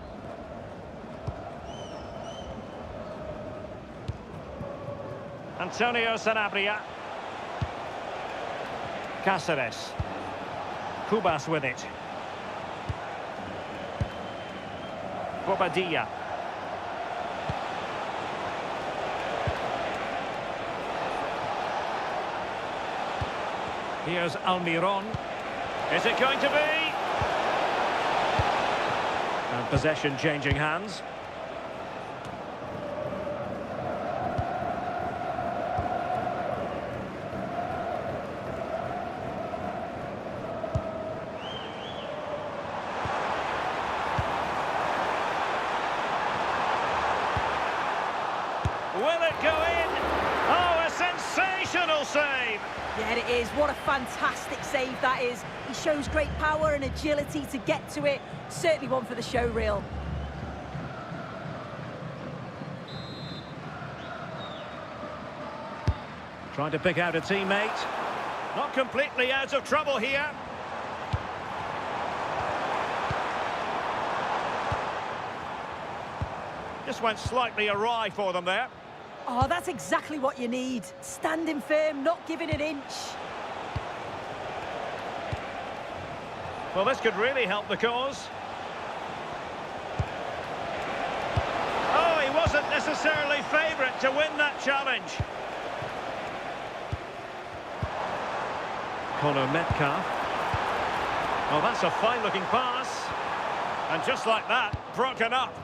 Antonio Sanabria. Cáceres. Cubas with it. Bobadilla. Here's Almiron. Is it going to be? And possession changing hands. Will it go in? Oh, a sensational save! Yeah, it is. What a fantastic save that is. He shows great power and agility to get to it. Certainly one for the show reel. Trying to pick out a teammate. Not completely out of trouble here. Just went slightly awry for them there. Oh, that's exactly what you need. Standing firm, not giving an inch. Well, this could really help the cause. Oh, he wasn't necessarily favourite to win that challenge. Connor Metcalf. Oh, that's a fine-looking pass. And just like that, broken up.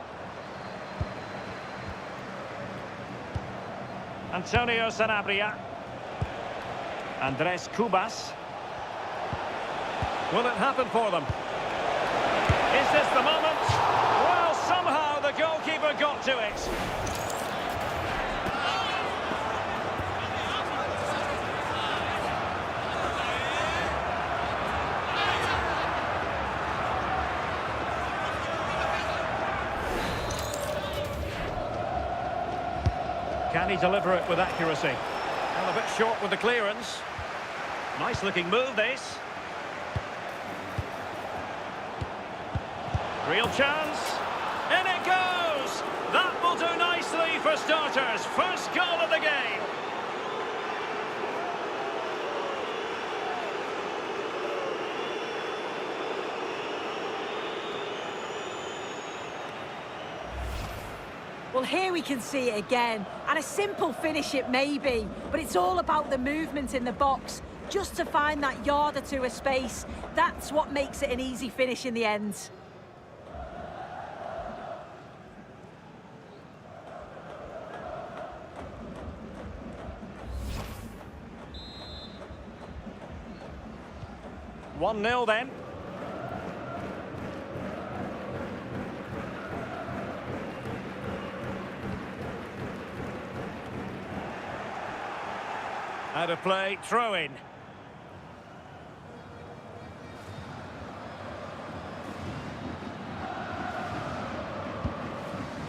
Antonio Sanabria. Andres Cubas. Will it happen for them? Is this the moment? Well, somehow the goalkeeper got to it. Can he deliver it with accuracy? Well, a bit short with the clearance. Nice looking move, this. Real chance. In it goes! That will do nicely for starters. First goal of the game. Well, here we can see it again. And a simple finish it may be, but it's all about the movement in the box. Just to find that yard or two of space. That's what makes it an easy finish in the end. One 1-0 then. Out of play, throw in.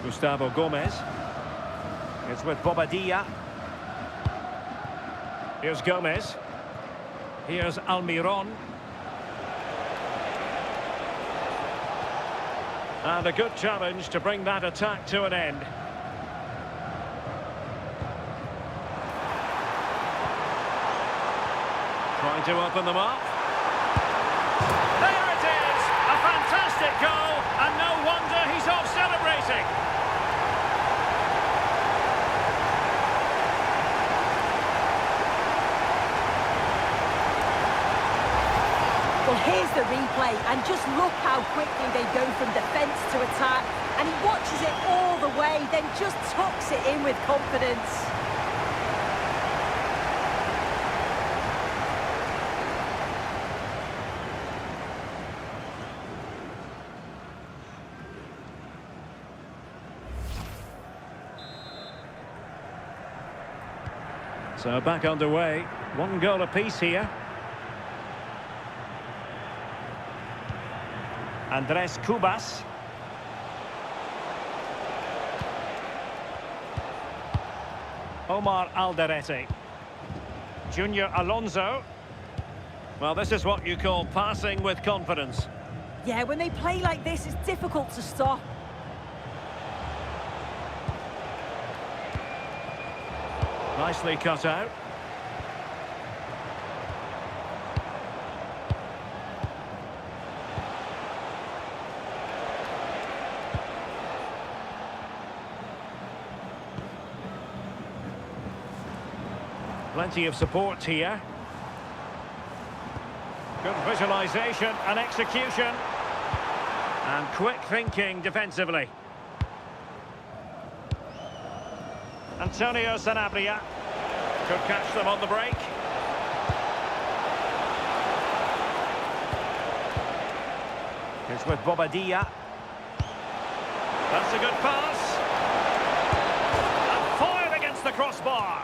Gustavo Gomez. It's with Bobadilla. Here's Gomez. Here's Almiron. And a good challenge to bring that attack to an end. Trying to open them up. There it is! A fantastic goal, and no wonder he's off celebrating. Well, here's the replay, and just look how quickly they go from defence to attack. And he watches it all the way, then just tucks it in with confidence. So back underway, 1 goal apiece here. Andres Cubas. Omar Alderete. Junior Alonso. Well, this is what you call passing with confidence. Yeah, when they play like this, it's difficult to stop. Nicely cut out. Plenty of support here. Good visualisation and execution. And quick thinking defensively. Antonio Sanabria could catch them on the break. Here's with Bobadilla. That's a good pass. And fired against the crossbar.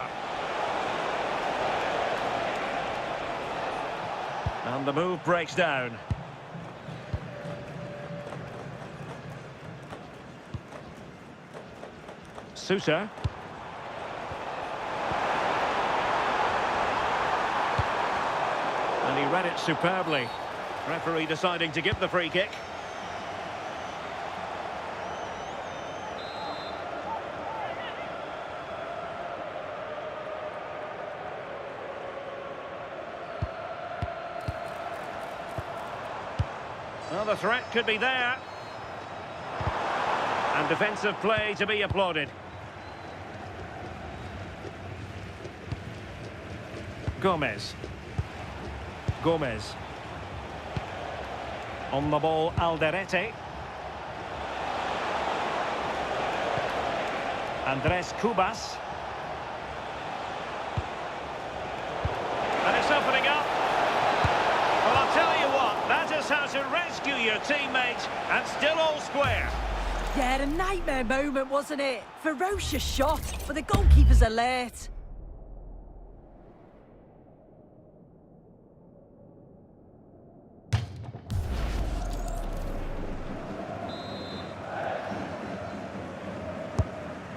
And the move breaks down. Sousa. And he read it superbly. Referee deciding to give the free kick. Well, the threat could be there. And defensive play to be applauded. Gomez. Gomez. On the ball, Alderete. Andres Cubas. And it's opening up. Well, I'll tell you what, that is how to rescue your teammate and still all square. Yeah, a nightmare moment, wasn't it? Ferocious shot, but the goalkeeper's alert.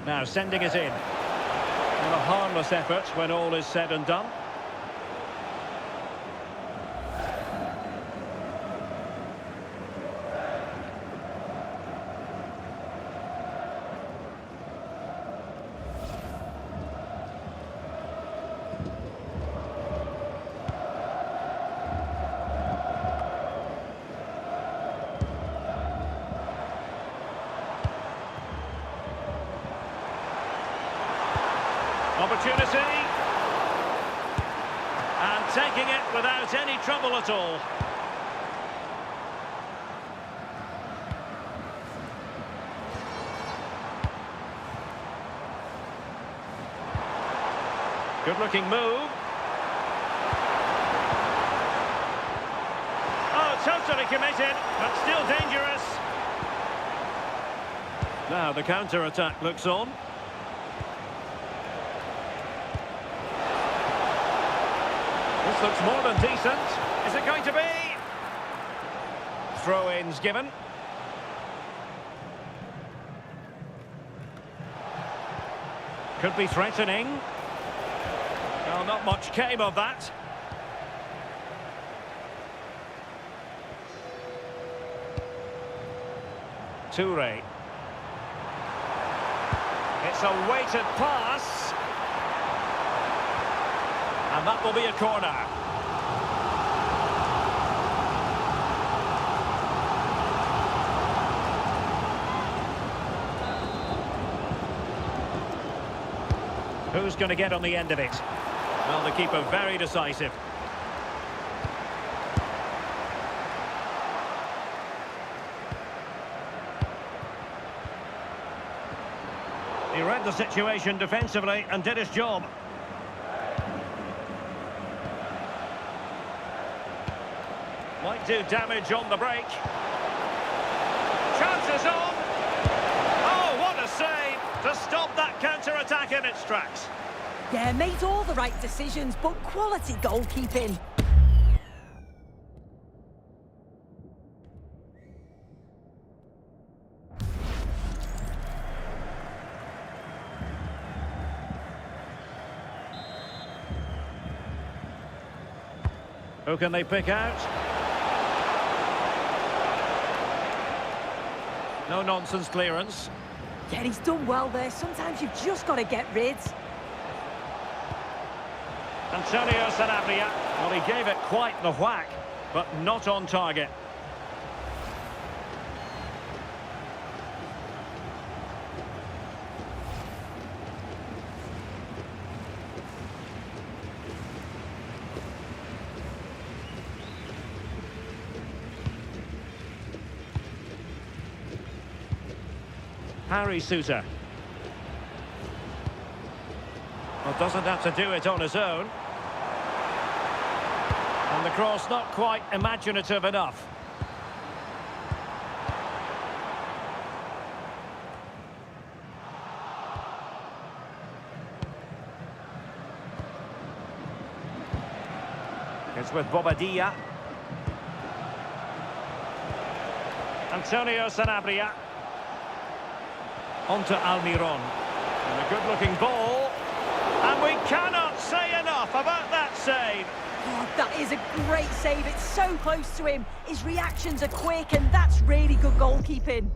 Now sending it in. And a harmless effort when all is said and done. Opportunity. And taking it without any trouble at all. Good-looking move. Oh, totally committed, but still dangerous. Now the counter-attack looks on. This looks more than decent. Is it going to be? Throw-ins given. Could be threatening. Well, not much came of that. Toure. It's a weighted pass. And that will be a corner. Who's going to get on the end of it? Well, the keeper very decisive. He read the situation defensively and did his job. Might do damage on the break. Chances on. Oh, what a save to stop that counter-attack in its tracks. Yeah, made all the right decisions, but quality goalkeeping. Who can they pick out? No nonsense clearance. Yeah, he's done well there. Sometimes you've just got to get rid. Antonio Sanabria. Well, he gave it quite the whack, but not on target. Harry Sousa. Well, doesn't have to do it on his own. And the cross not quite imaginative enough. It's with Bobadilla. Antonio Sanabria. On to Almiron. And a good-looking ball. And we cannot say enough about that save. Oh, that is a great save. It's so close to him. His reactions are quick, and that's really good goalkeeping.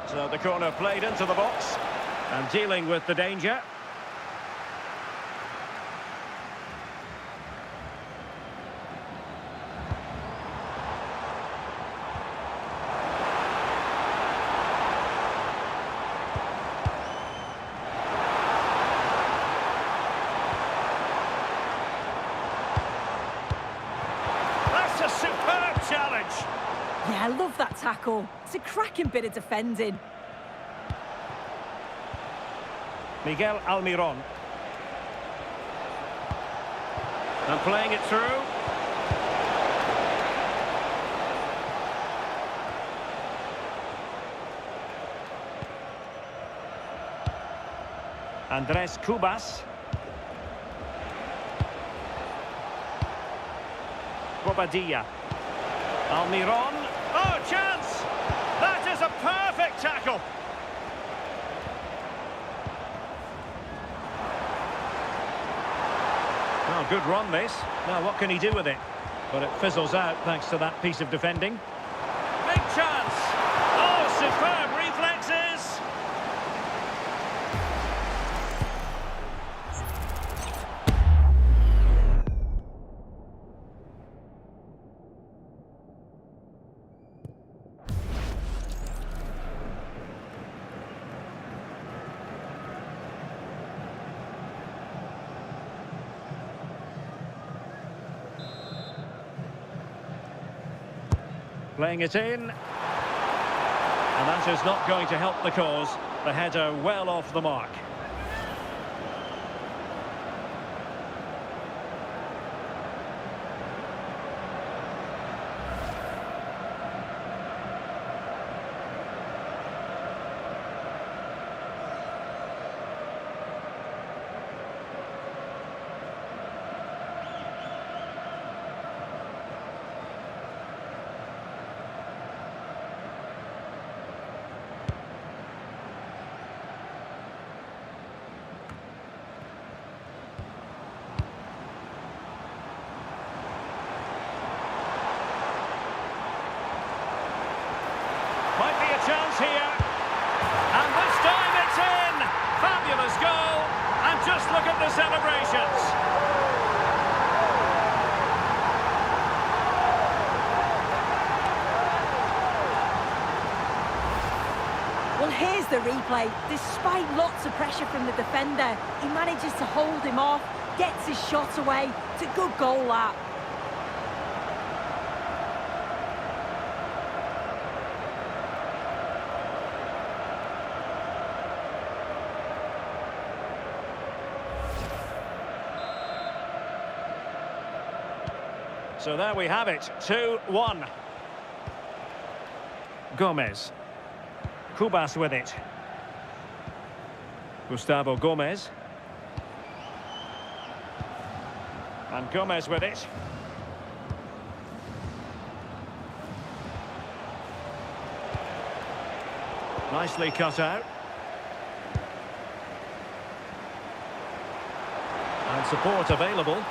So the corner played into the box. And dealing with the danger. a superb challenge. Yeah, I love that tackle. It's a cracking bit of defending. Miguel Almiron. And playing it through. Andres Cubas. Bobadilla. Almiron. Oh, chance! That is a perfect tackle. Oh, good run, this. Now, what can he do with it? But it fizzles out thanks to that piece of defending. Big chance! Oh, superb reflexes! Playing it in. And that is not going to help the cause. The header well off the mark. Might be a chance here. And this time it's in. Fabulous goal. And just look at the celebrations. Well, here's the replay. Despite lots of pressure from the defender, he manages to hold him off, gets his shot away. It's a good goal, that. So there we have it, 2-1. Gomez. Cubas with it. Gustavo Gomez. And Gomez with it. Nicely cut out. And support available.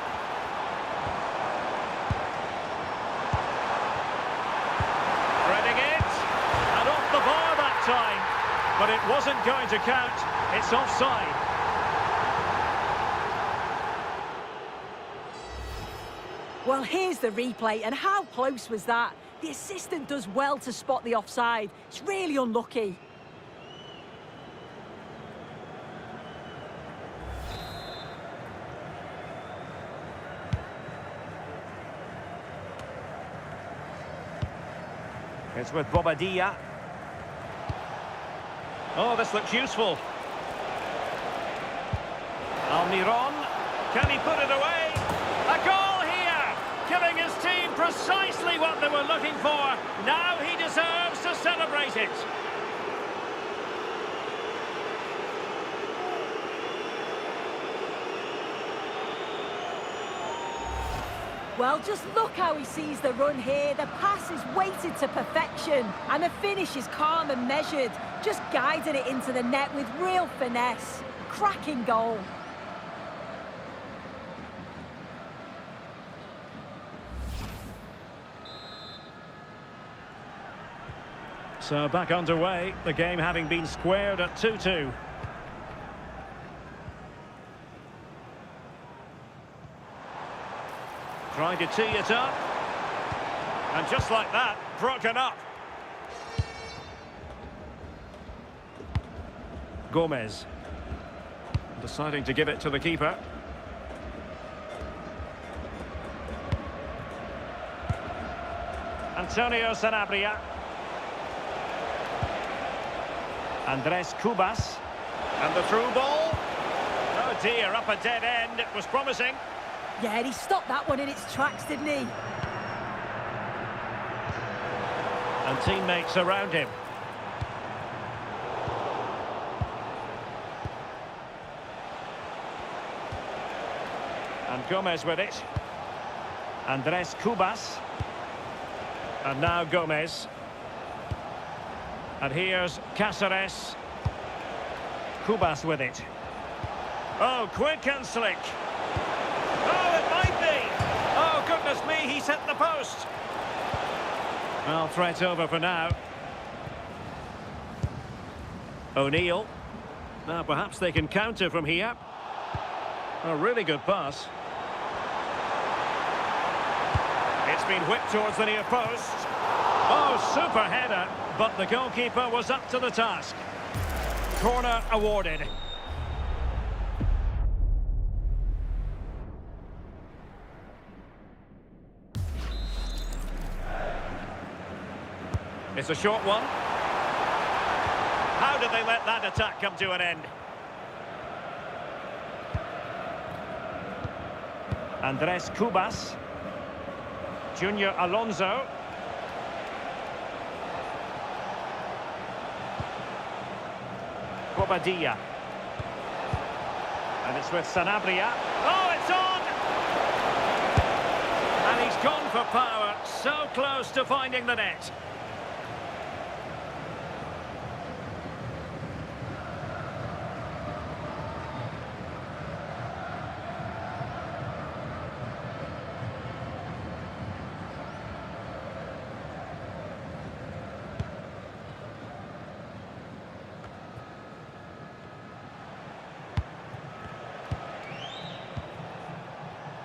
Time, but it wasn't going to count. It's offside. Well, here's the replay, and how close was that? The assistant does well to spot the offside. It's really unlucky. It's with Bobadilla. Oh, this looks useful. Almiron. Can he put it away? A goal here! Giving his team precisely what they were looking for. Now he deserves to celebrate it. Well, just look how he sees the run here. The pass is weighted to perfection, and the finish is calm and measured, just guiding it into the net with real finesse. Cracking goal. So back underway, the game having been squared at 2-2. Trying to tee it up. And just like that, broken up. Gomez. Deciding to give it to the keeper. Antonio Sanabria. Andres Cubas. And the through ball. Oh dear, up a dead end. It was promising. Yeah, and he stopped that one in its tracks, didn't he? And teammates around him. And Gomez with it. Andres Cubas. And now Gomez. And here's Cáceres. Cubas with it. Oh, quick and slick. Oh, it might be. Oh, goodness me, he's hit the post. Well, threat over for now. O'Neill. Now, perhaps they can counter from here. A really good pass. It's been whipped towards the near post. Oh, super header, but the goalkeeper was up to the task. Corner awarded. It's a short one. How did they let that attack come to an end? Andres Cubas. Junior Alonso. Bobadilla. And it's with Sanabria. Oh, it's on! And he's gone for power. So close to finding the net.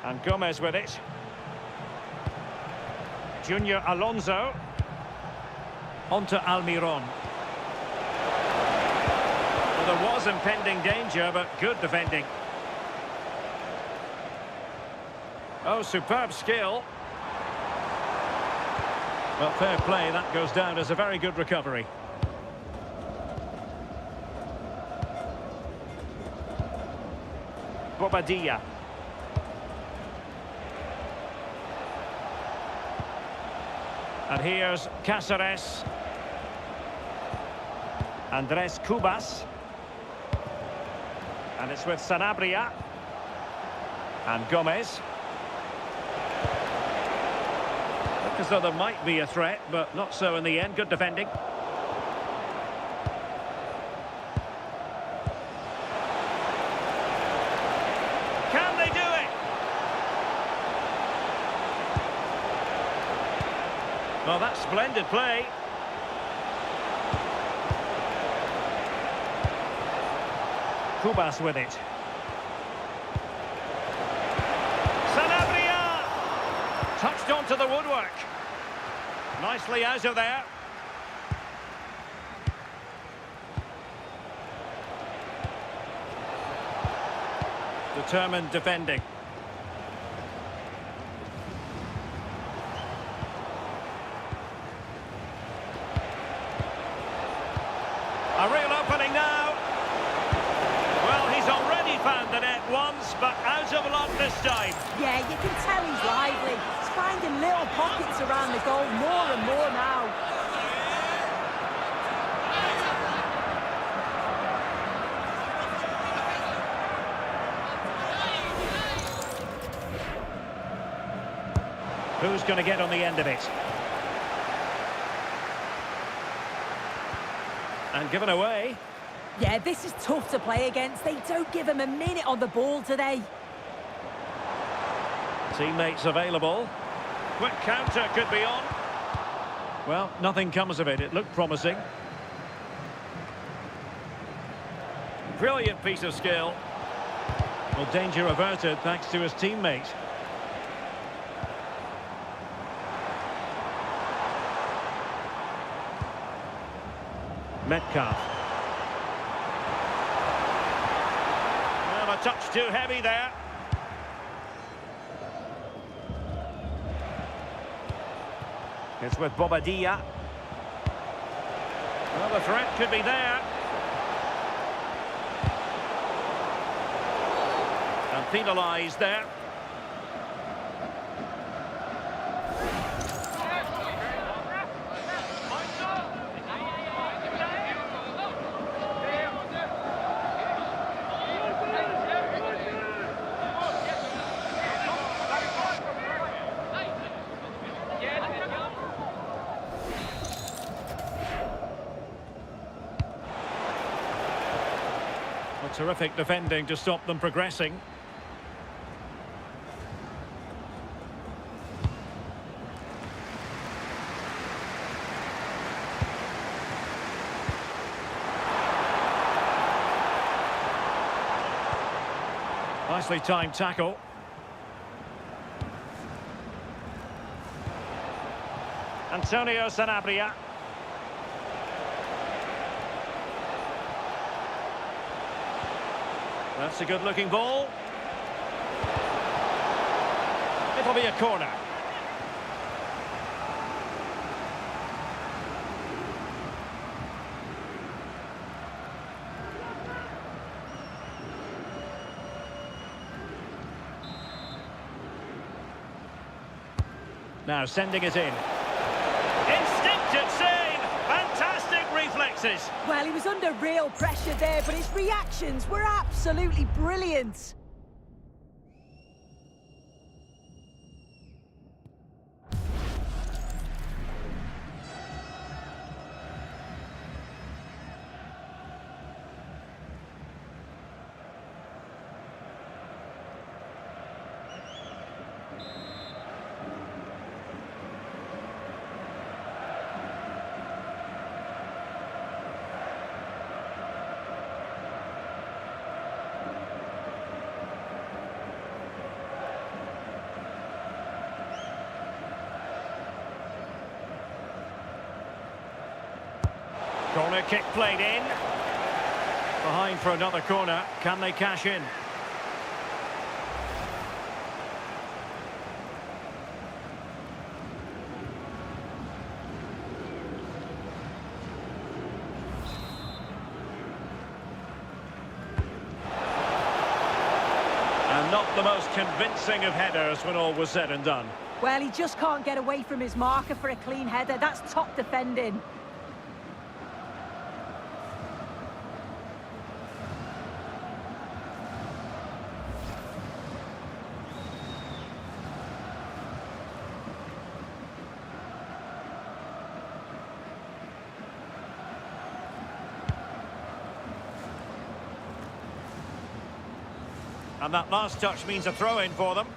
And Gomez with it. Junior Alonso. Onto Almiron. Well, there was impending danger, but good defending. Oh, superb skill. Well, fair play, that goes down as a very good recovery. Bobadilla. And here's Cáceres. Andres Cubas. And it's with Sanabria. And Gomez. Look as though there might be a threat, but not so in the end. Good defending. Can they do it? Well, that's splendid play. Cubas with it. Sanabria! Touched onto the woodwork. Nicely out of there. Determined defending. A real opening now. Well, he's already found the net once, but out of luck this time. Yeah, you can tell he's lively. He's finding little pockets around the goal more and more now. Who's going to get on the end of it? And given away. Yeah, this is tough to play against. They don't give him a minute on the ball today. Teammates available. Quick counter could be on. Well, nothing comes of it. It looked promising. Brilliant piece of skill. Well, danger averted thanks to his teammate. Metcalf. Well, a touch too heavy there. It's with Bobadilla. Well, the threat could be there. And penalised there. Terrific defending to stop them progressing. Nicely timed tackle. Antonio Sanabria. That's a good-looking ball. It'll be a corner. Now sending it in. Instinctive save! Fantastic reflexes! Well, he was under real pressure there, but his reactions were absolutely brilliant. Corner kick played in. Behind for another corner. Can they cash in? And not the most convincing of headers when all was said and done. Well, he just can't get away from his marker for a clean header. That's top defending. And that last touch means a throw-in for them.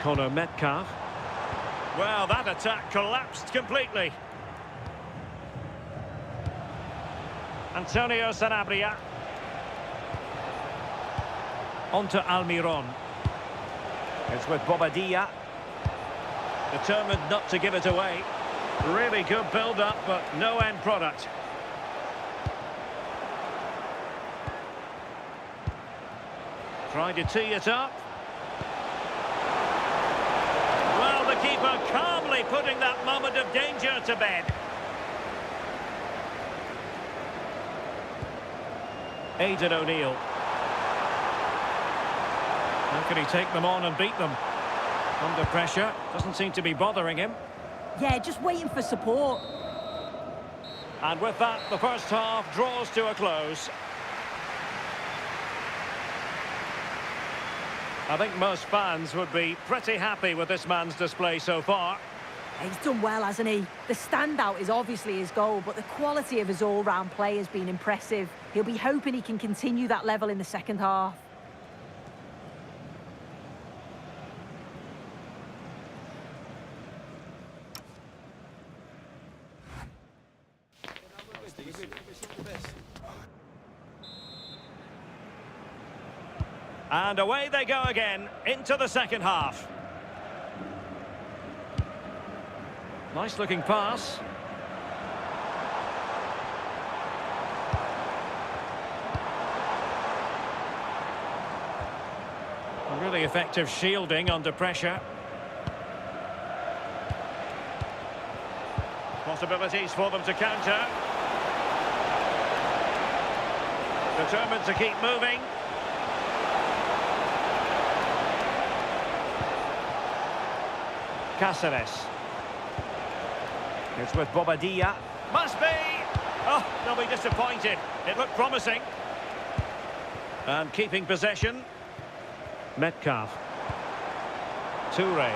Connor Metcalf. Well, that attack collapsed completely. Antonio Sanabria. On to Almiron. It's with Bobadilla. Determined not to give it away. Really good build-up, but no end product. Tried to tee it up. Well, the keeper calmly putting that moment of danger to bed. Aidan O'Neill. How can he take them on and beat them? Under pressure, doesn't seem to be bothering him. Yeah, just waiting for support. And with that, the first half draws to a close. I think most fans would be pretty happy with this man's display so far. He's done well, hasn't he? The standout is obviously his goal, but the quality of his all-round play has been impressive. He'll be hoping he can continue that level in the second half. And away they go again, into the second half. Nice looking pass. Really effective shielding under pressure. Possibilities for them to counter. Determined to keep moving. Cáceres. It's with Bobadilla. Must be! Oh, they'll be disappointed. It looked promising. And keeping possession. Metcalf. Toure.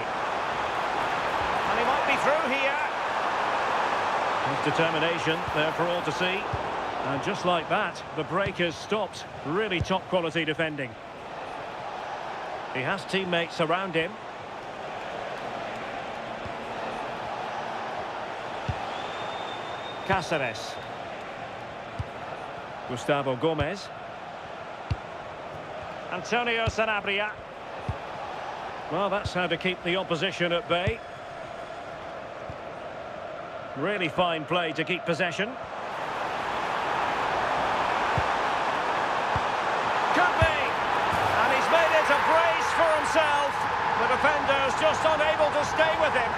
And he might be through here. His determination there for all to see. And just like that, the break has stopped. Really top quality defending. He has teammates around him. Cáceres. Gustavo Gomez. Antonio Sanabria. Well, that's how to keep the opposition at bay. Really fine play to keep possession. Could be! And he's made it a brace for himself. The defender's just unable to stay with him.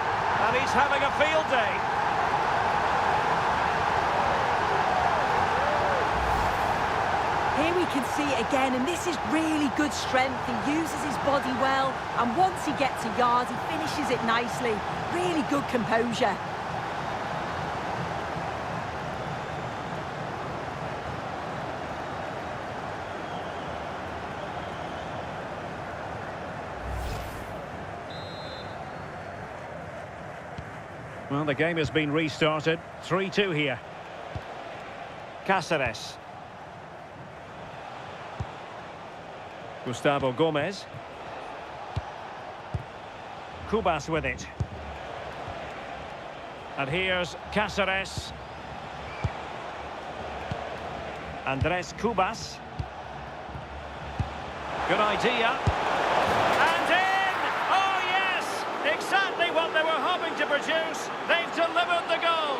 And he's having a field day. Here we can see it again, and this is really good strength. He uses his body well, and once he gets a yard, he finishes it nicely. Really good composure. Well, the game has been restarted. 3-2 here. Cáceres. Gustavo Gomez. Cubas with it. And here's Cáceres. Andrés Cubas. Good idea. And in! Oh, yes! Exactly what they were hoping to produce. They've delivered the goal.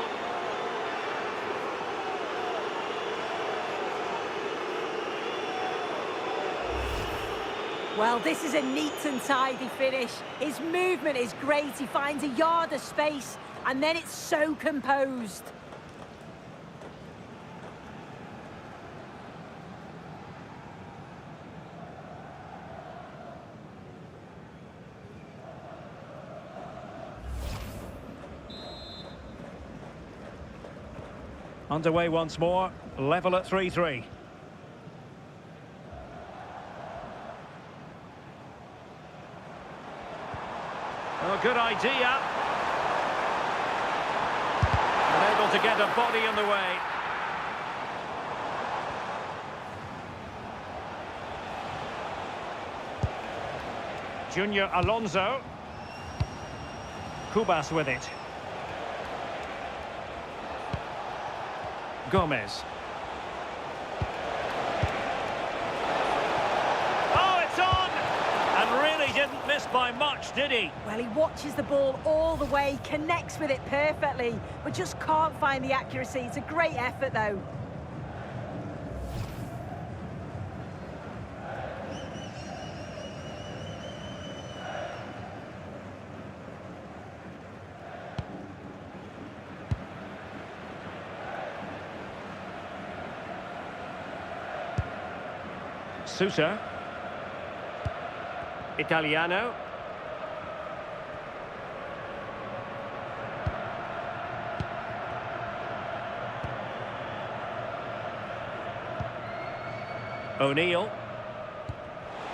Well, this is a neat and tidy finish. His movement is great. He finds a yard of space, and then it's so composed. Underway once more, level at 3-3. Oh, good idea. Unable to get a body in the way. Junior Alonso. Cubas with it. Gomez. Oh, it's on! And really didn't miss by much, did he? Well, he watches the ball all the way, connects with it perfectly, but just can't find the accuracy. It's a great effort, though. Sousa. Italiano. O'Neill.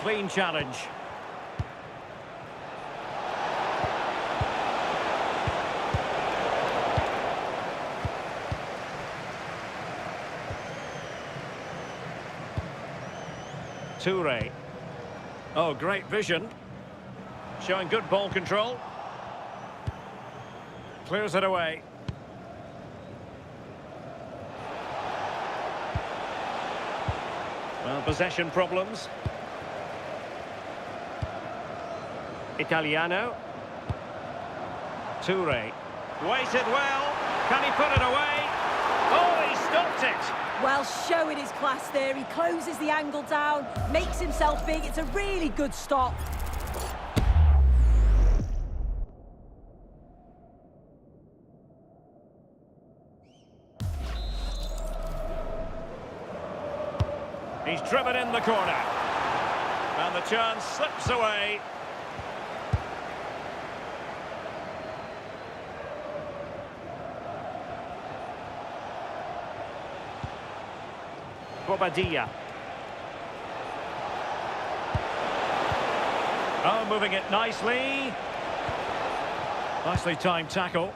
Clean challenge. Toure. Oh, great vision. Showing good ball control. Clears it away. Well, possession problems. Italiano. Toure. Waited well. Can he put it away? Oh, he stopped it. Well, showing his class there. He closes the angle down, makes himself big. It's a really good stop. He's driven in the corner. And the chance slips away. Bobadilla. Oh, moving it nicely. Nicely timed tackle.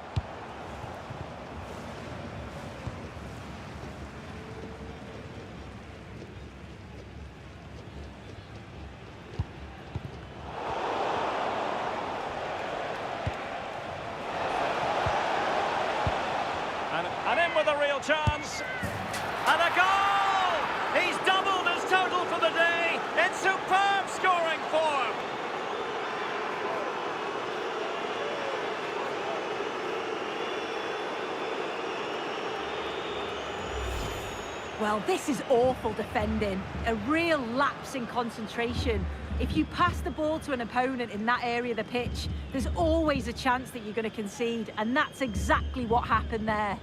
And in with a real chance. And a goal! He's doubled his total for the day in superb scoring form. Well, this is awful defending. A real lapse in concentration. If you pass the ball to an opponent in that area of the pitch, there's always a chance that you're going to concede, and that's exactly what happened there.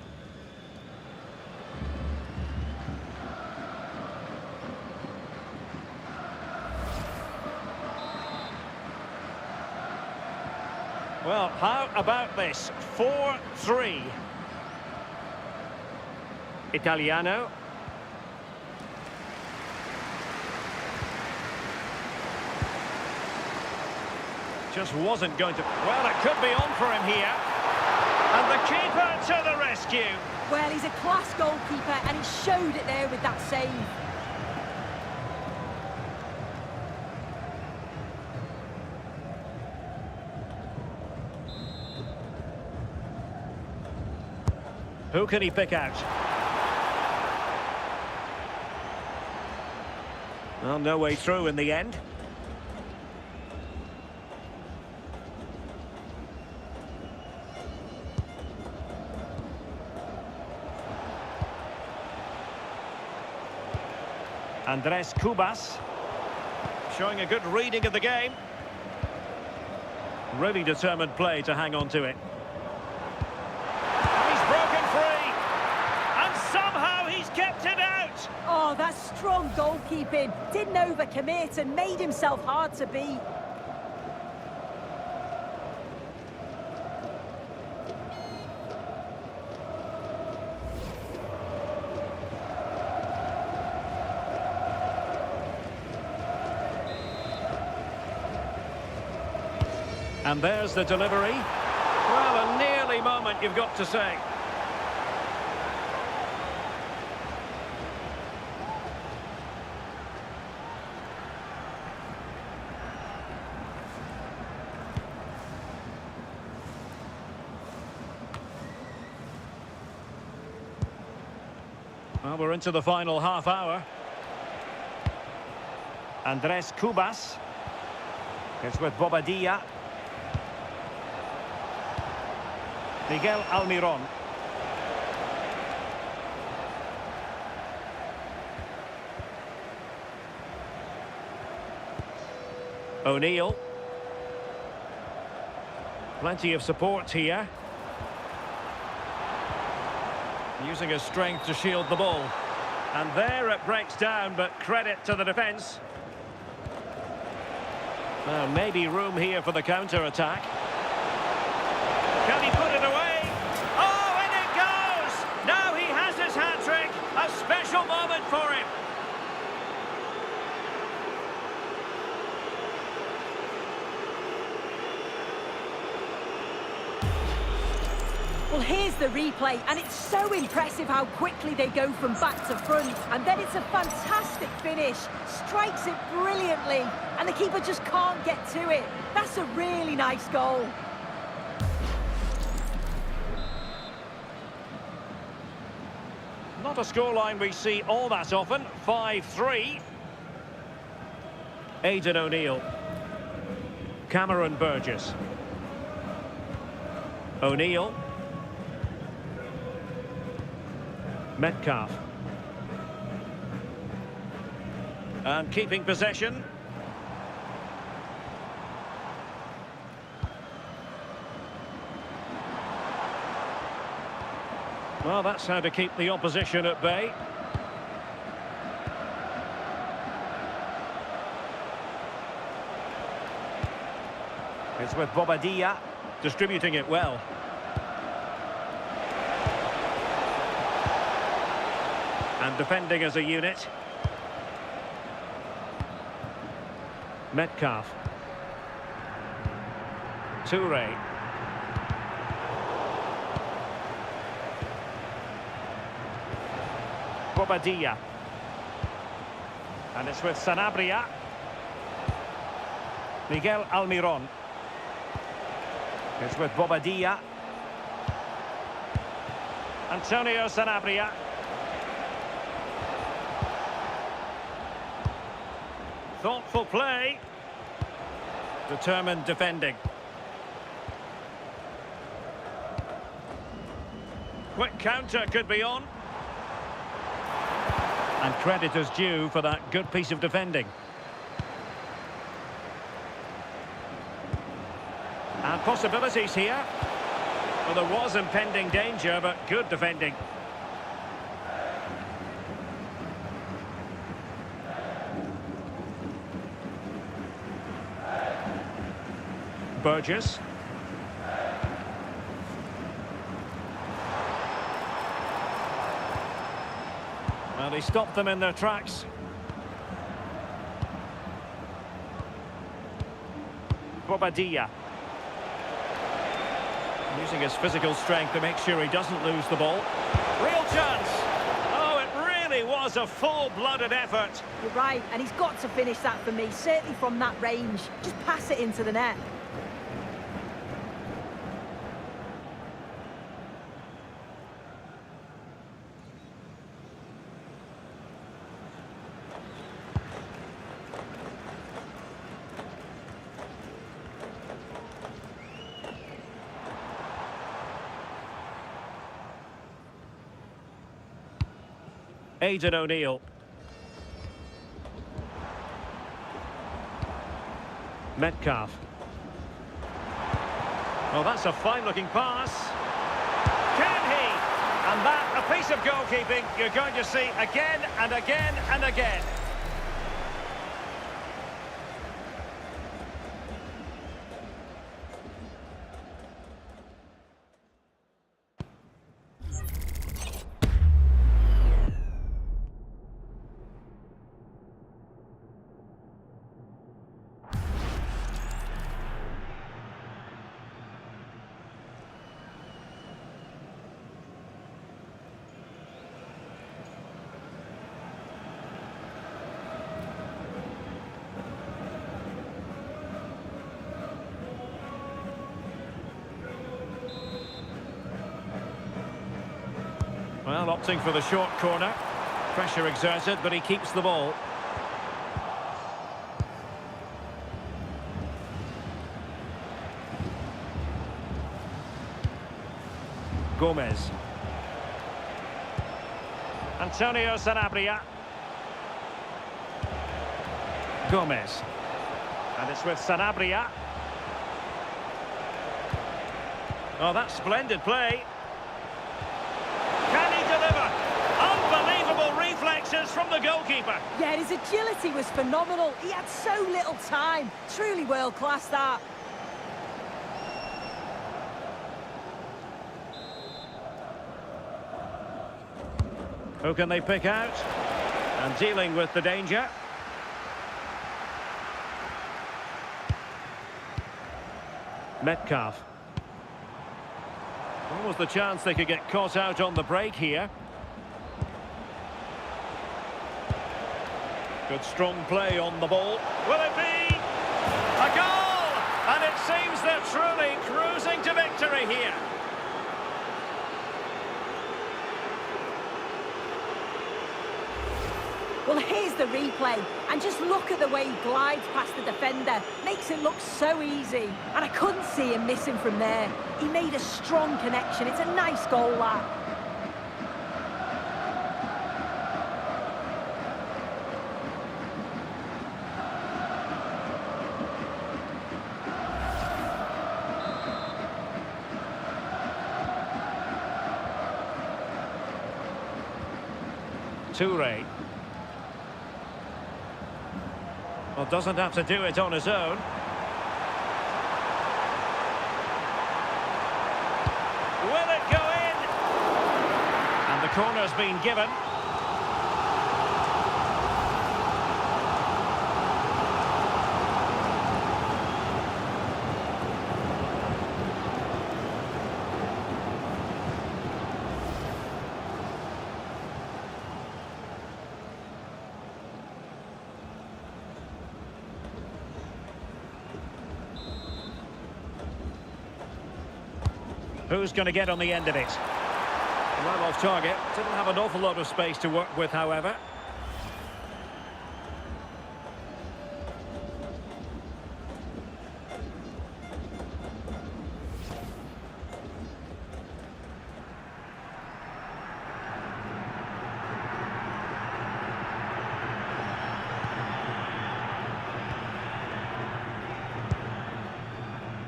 Well, how about this? 4-3. Italiano. Just wasn't going to... Well, it could be on for him here. And the keeper to the rescue. Well, he's a class goalkeeper, and he showed it there with that save. Who can he pick out? Well, no way through in the end. Andres Cubas, showing a good reading of the game. Really determined play to hang on to it. He's broken free, and somehow he's kept it out. Oh, that's strong goalkeeping. Didn't overcommit and made himself hard to beat. And there's the delivery. Well, a nearly moment, you've got to say. Well, we're into the final half hour. Andres Cubas. It's with Bobadilla. Miguel Almiron. O'Neill. Plenty of support here. Using his strength to shield the ball. And there it breaks down, but credit to the defence. Well, maybe room here for the counter-attack. Can he put it away? Oh, in it goes! Now he has his hat-trick. A special moment for him. Well, here's the replay, and it's so impressive how quickly they go from back to front. And then it's a fantastic finish. Strikes it brilliantly, and the keeper just can't get to it. That's a really nice goal. Not a scoreline we see all that often. 5-3. Aidan O'Neill. Cameron Burgess. O'Neill. Metcalf. And keeping possession. Well, that's how to keep the opposition at bay. It's with Bobadilla, distributing it well. And defending as a unit. Metcalf. Toure. Bobadilla. And it's with Sanabria. Miguel Almiron. It's with Bobadilla. Antonio Sanabria. Thoughtful play. Determined defending. Quick counter could be on. And credit is due for that good piece of defending. And possibilities here. Well, there was impending danger, but good defending. Burgess. Well, he stopped them in their tracks. Bobadilla. Using his physical strength to make sure he doesn't lose the ball. Real chance! Oh, it really was a full-blooded effort. You're right, and he's got to finish that for me, certainly from that range. Just pass it into the net. Aidan O'Neill. Metcalf. Well, that's a fine-looking pass. Can he? And that, a piece of goalkeeping you're going to see again and again and again. Well, opting for the short corner. Pressure exerted, but he keeps the ball. Gomez. Antonio Sanabria. Gomez. And it's with Sanabria. Oh, that's splendid play. Can he deliver? Unbelievable reflexes from the goalkeeper. Yeah, his agility was phenomenal. He had so little time. Truly world-class, that. Who can they pick out? And dealing with the danger. Metcalf. What was the chance they could get caught out on the break here? Good strong play on the ball. Will it be a goal? And it seems they're truly cruising to victory here. Well, here's the replay, and just look at the way he glides past the defender. Makes it look so easy, and I couldn't see him missing from there. He made a strong connection. It's a nice goal, that. Toure. Well, doesn't have to do it on his own. Will it go in? And the corner's been given. Who's going to get on the end of it? Well off target. Didn't have an awful lot of space to work with, however.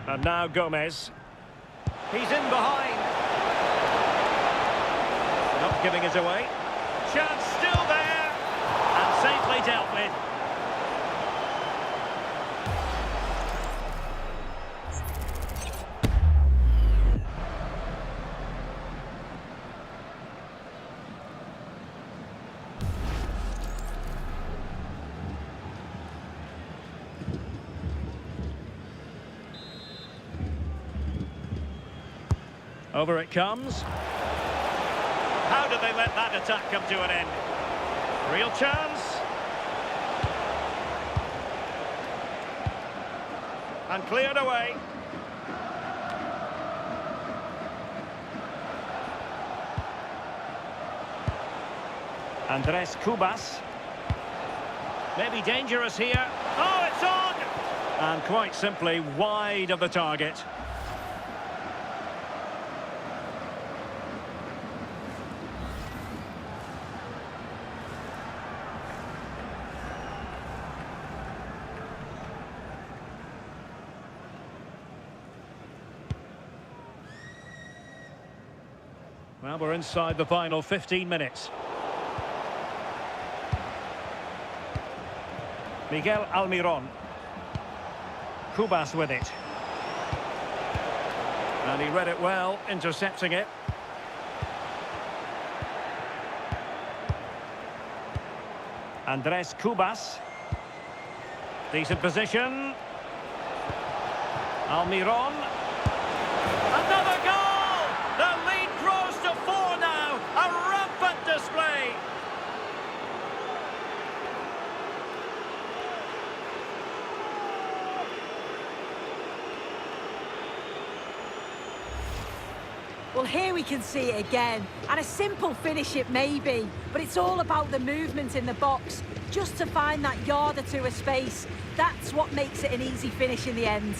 And now Gomez. He's in behind. Not giving it away. Chance still there. And safely dealt with. Over it comes. How did they let that attack come to an end? Real chance. And cleared away. Andres Cubas. Maybe dangerous here. Oh, it's on! And quite simply wide of the target. Well, we're inside the final 15 minutes. Miguel Almiron. Cubas with it. And he read it well, intercepting it. Andres Cubas. Decent position. Almiron. Another goal! The lead grows to 4 now. A rampant display. Well, here we can see it again, and a simple finish it may be, but it's all about the movement in the box, just to find that yard or two of space. That's what makes it an easy finish in the end.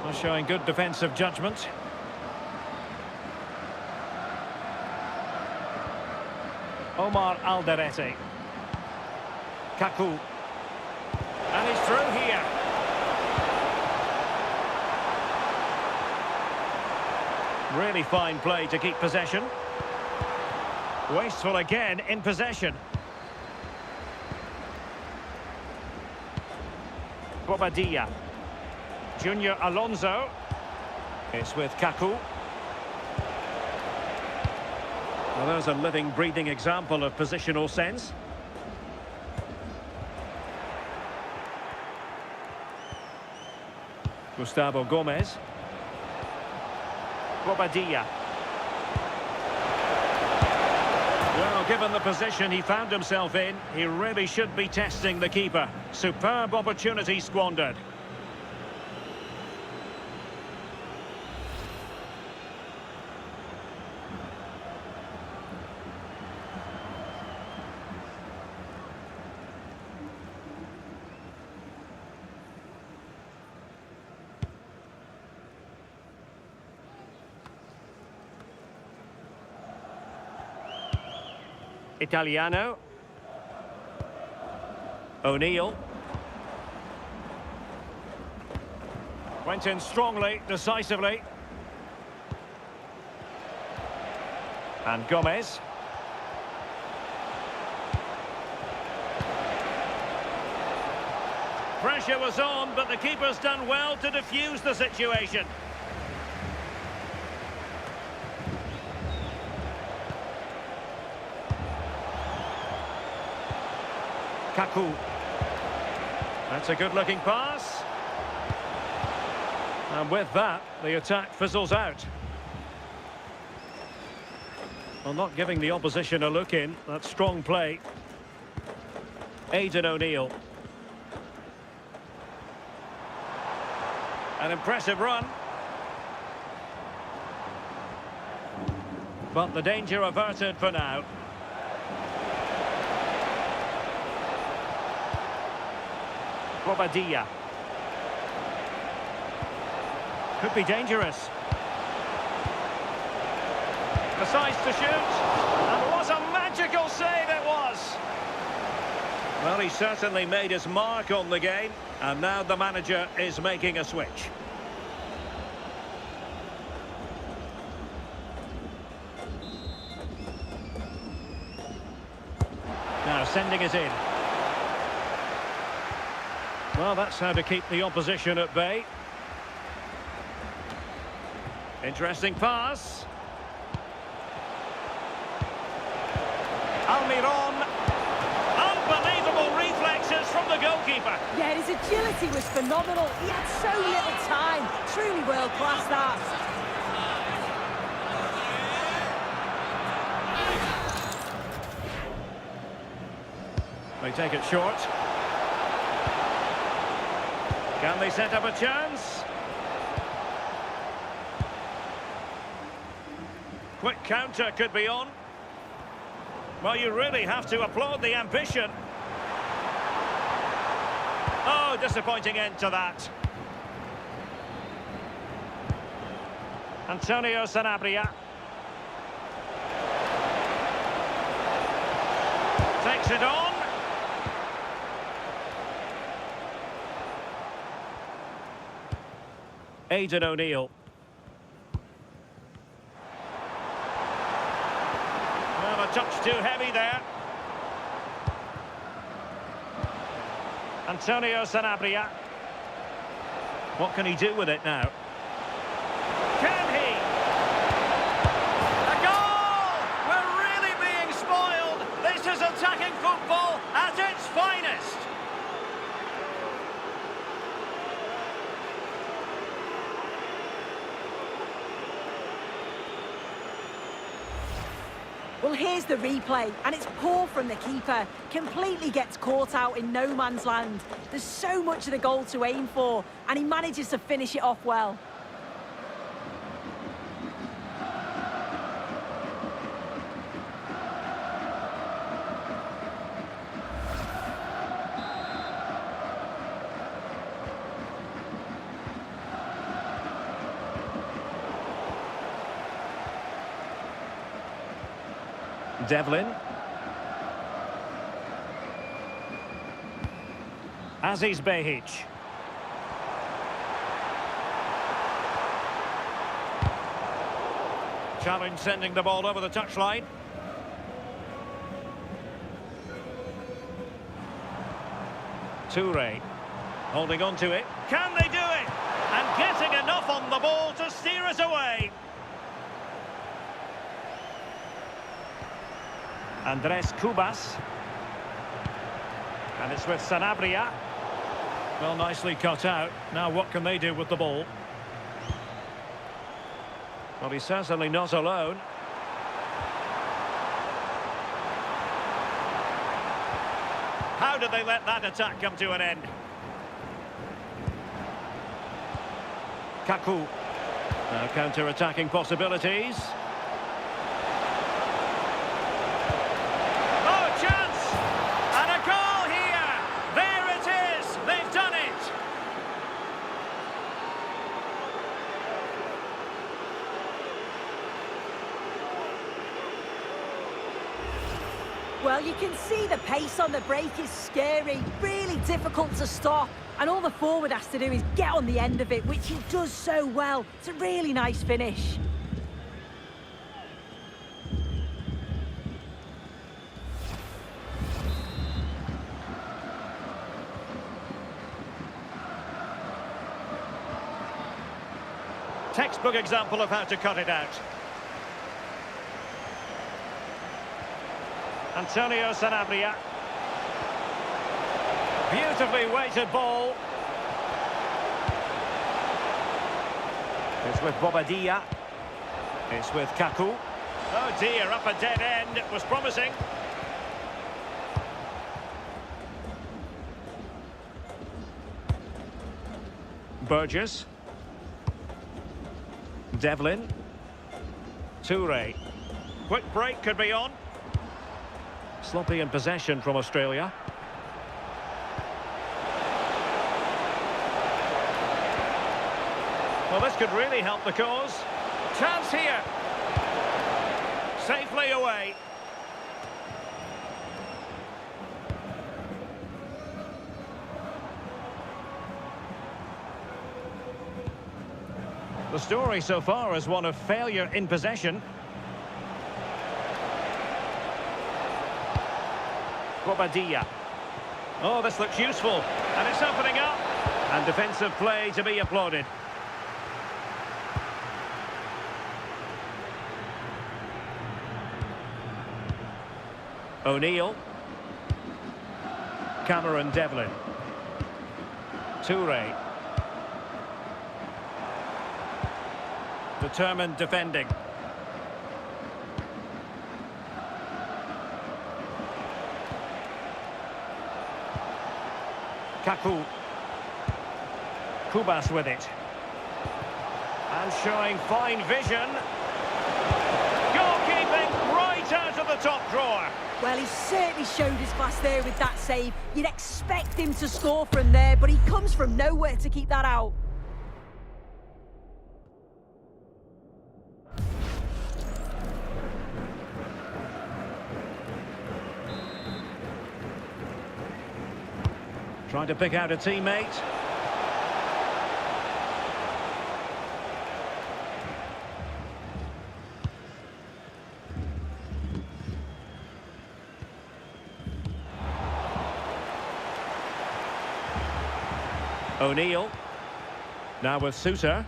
Well, showing good defensive judgment. Omar Alderete. Kaku. And he's through here. Really fine play to keep possession. Wasteful again in possession. Bobadilla. Junior Alonso. It's with Kaku. Well, there's a living, breathing example of positional sense. Gustavo Gomez. Bobadilla. Well, given the position he found himself in, he really should be testing the keeper. Superb opportunity squandered. Italiano. O'Neill. Went in strongly, decisively. And Gomez. Pressure was on, but the keeper's done well to defuse the situation. Kaku. That's a good-looking pass. And with that, the attack fizzles out. Well, not giving the opposition a look in. That's strong play. Aidan O'Neill. An impressive run. But the danger averted for now. Bobadilla. Could be dangerous. Decides to shoot. And what a magical save it was! Well, he certainly made his mark on the game. And now the manager is making a switch. Now sending it in. Well, that's how to keep the opposition at bay. Interesting pass. Almiron. Unbelievable reflexes from the goalkeeper. Yeah, his agility was phenomenal. He had so little time. Truly world class, that. They take it short. Can they set up a chance? Quick counter could be on. Well, you really have to applaud the ambition. Oh, disappointing end to that. Antonio Sanabria. Takes it on. Aidan O'Neill. Well, a touch too heavy there. Antonio Sanabria. What can he do with it now? Can he? A goal! We're really being spoiled. This is attacking football at its finest. Well, here's the replay, and it's poor from the keeper. Completely gets caught out in no man's land. There's so much of the goal to aim for, and he manages to finish it off well. Devlin. Aziz Behich. Challenge sending the ball over the touchline. Toure holding on to it. Can they do it? And getting enough on the ball to steer us away. Andres Cubas. And it's with Sanabria. Well, nicely cut out. Now what can they do with the ball? Well, he's certainly not alone. How did they let that attack come to an end? Kaku. Now counter-attacking possibilities. can see the pace on the break is scary, really difficult to stop. And all the forward has to do is get on the end of it, which he does so well. It's a really nice finish. Textbook example of how to cut it out. Antonio Sanabria. Beautifully weighted ball. It's with Bobadilla. It's with Kaku. Oh dear, up a dead end. It was promising. Burgess. Devlin. Toure. Quick break could be on. Sloppy in possession from Australia. Well, this could really help the cause. Chance here. Safely away. The story so far is one of failure in possession. Bobadilla. Oh, this looks useful. And it's opening up. And defensive play to be applauded. O'Neill. Cameron Devlin. Toure. Determined defending. Kaku. Kubas with it. And showing fine vision. Goalkeeping right out of the top drawer. Well, he certainly showed his class there with that save. You'd expect him to score from there, but he comes from nowhere to keep that out. Trying to pick out a teammate. O'Neill. Now with Suter.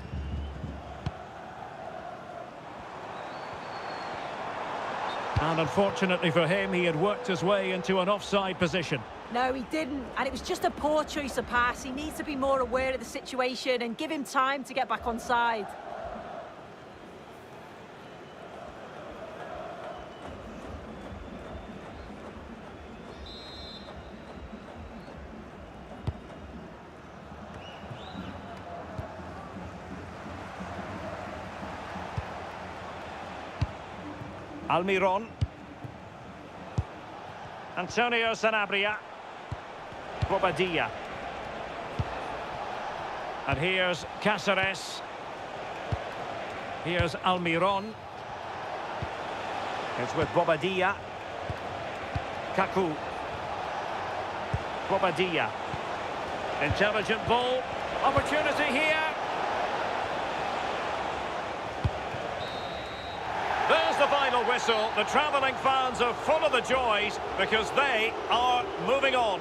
And unfortunately for him, he had worked his way into an offside position. No, he didn't, and it was just a poor choice of pass. He needs to be more aware of the situation and give him time to get back on side. Almiron. Antonio Sanabria. Bobadilla. And here's Cáceres. Here's Almiron. It's with Bobadilla. Kaku. Bobadilla. Intelligent ball. Opportunity here. There's the final whistle. The travelling fans are full of the joys because they are moving on.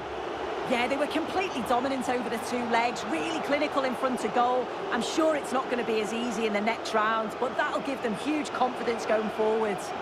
Yeah, they were completely dominant over the two legs, really clinical in front of goal. I'm sure it's not going to be as easy in the next round, but that'll give them huge confidence going forwards.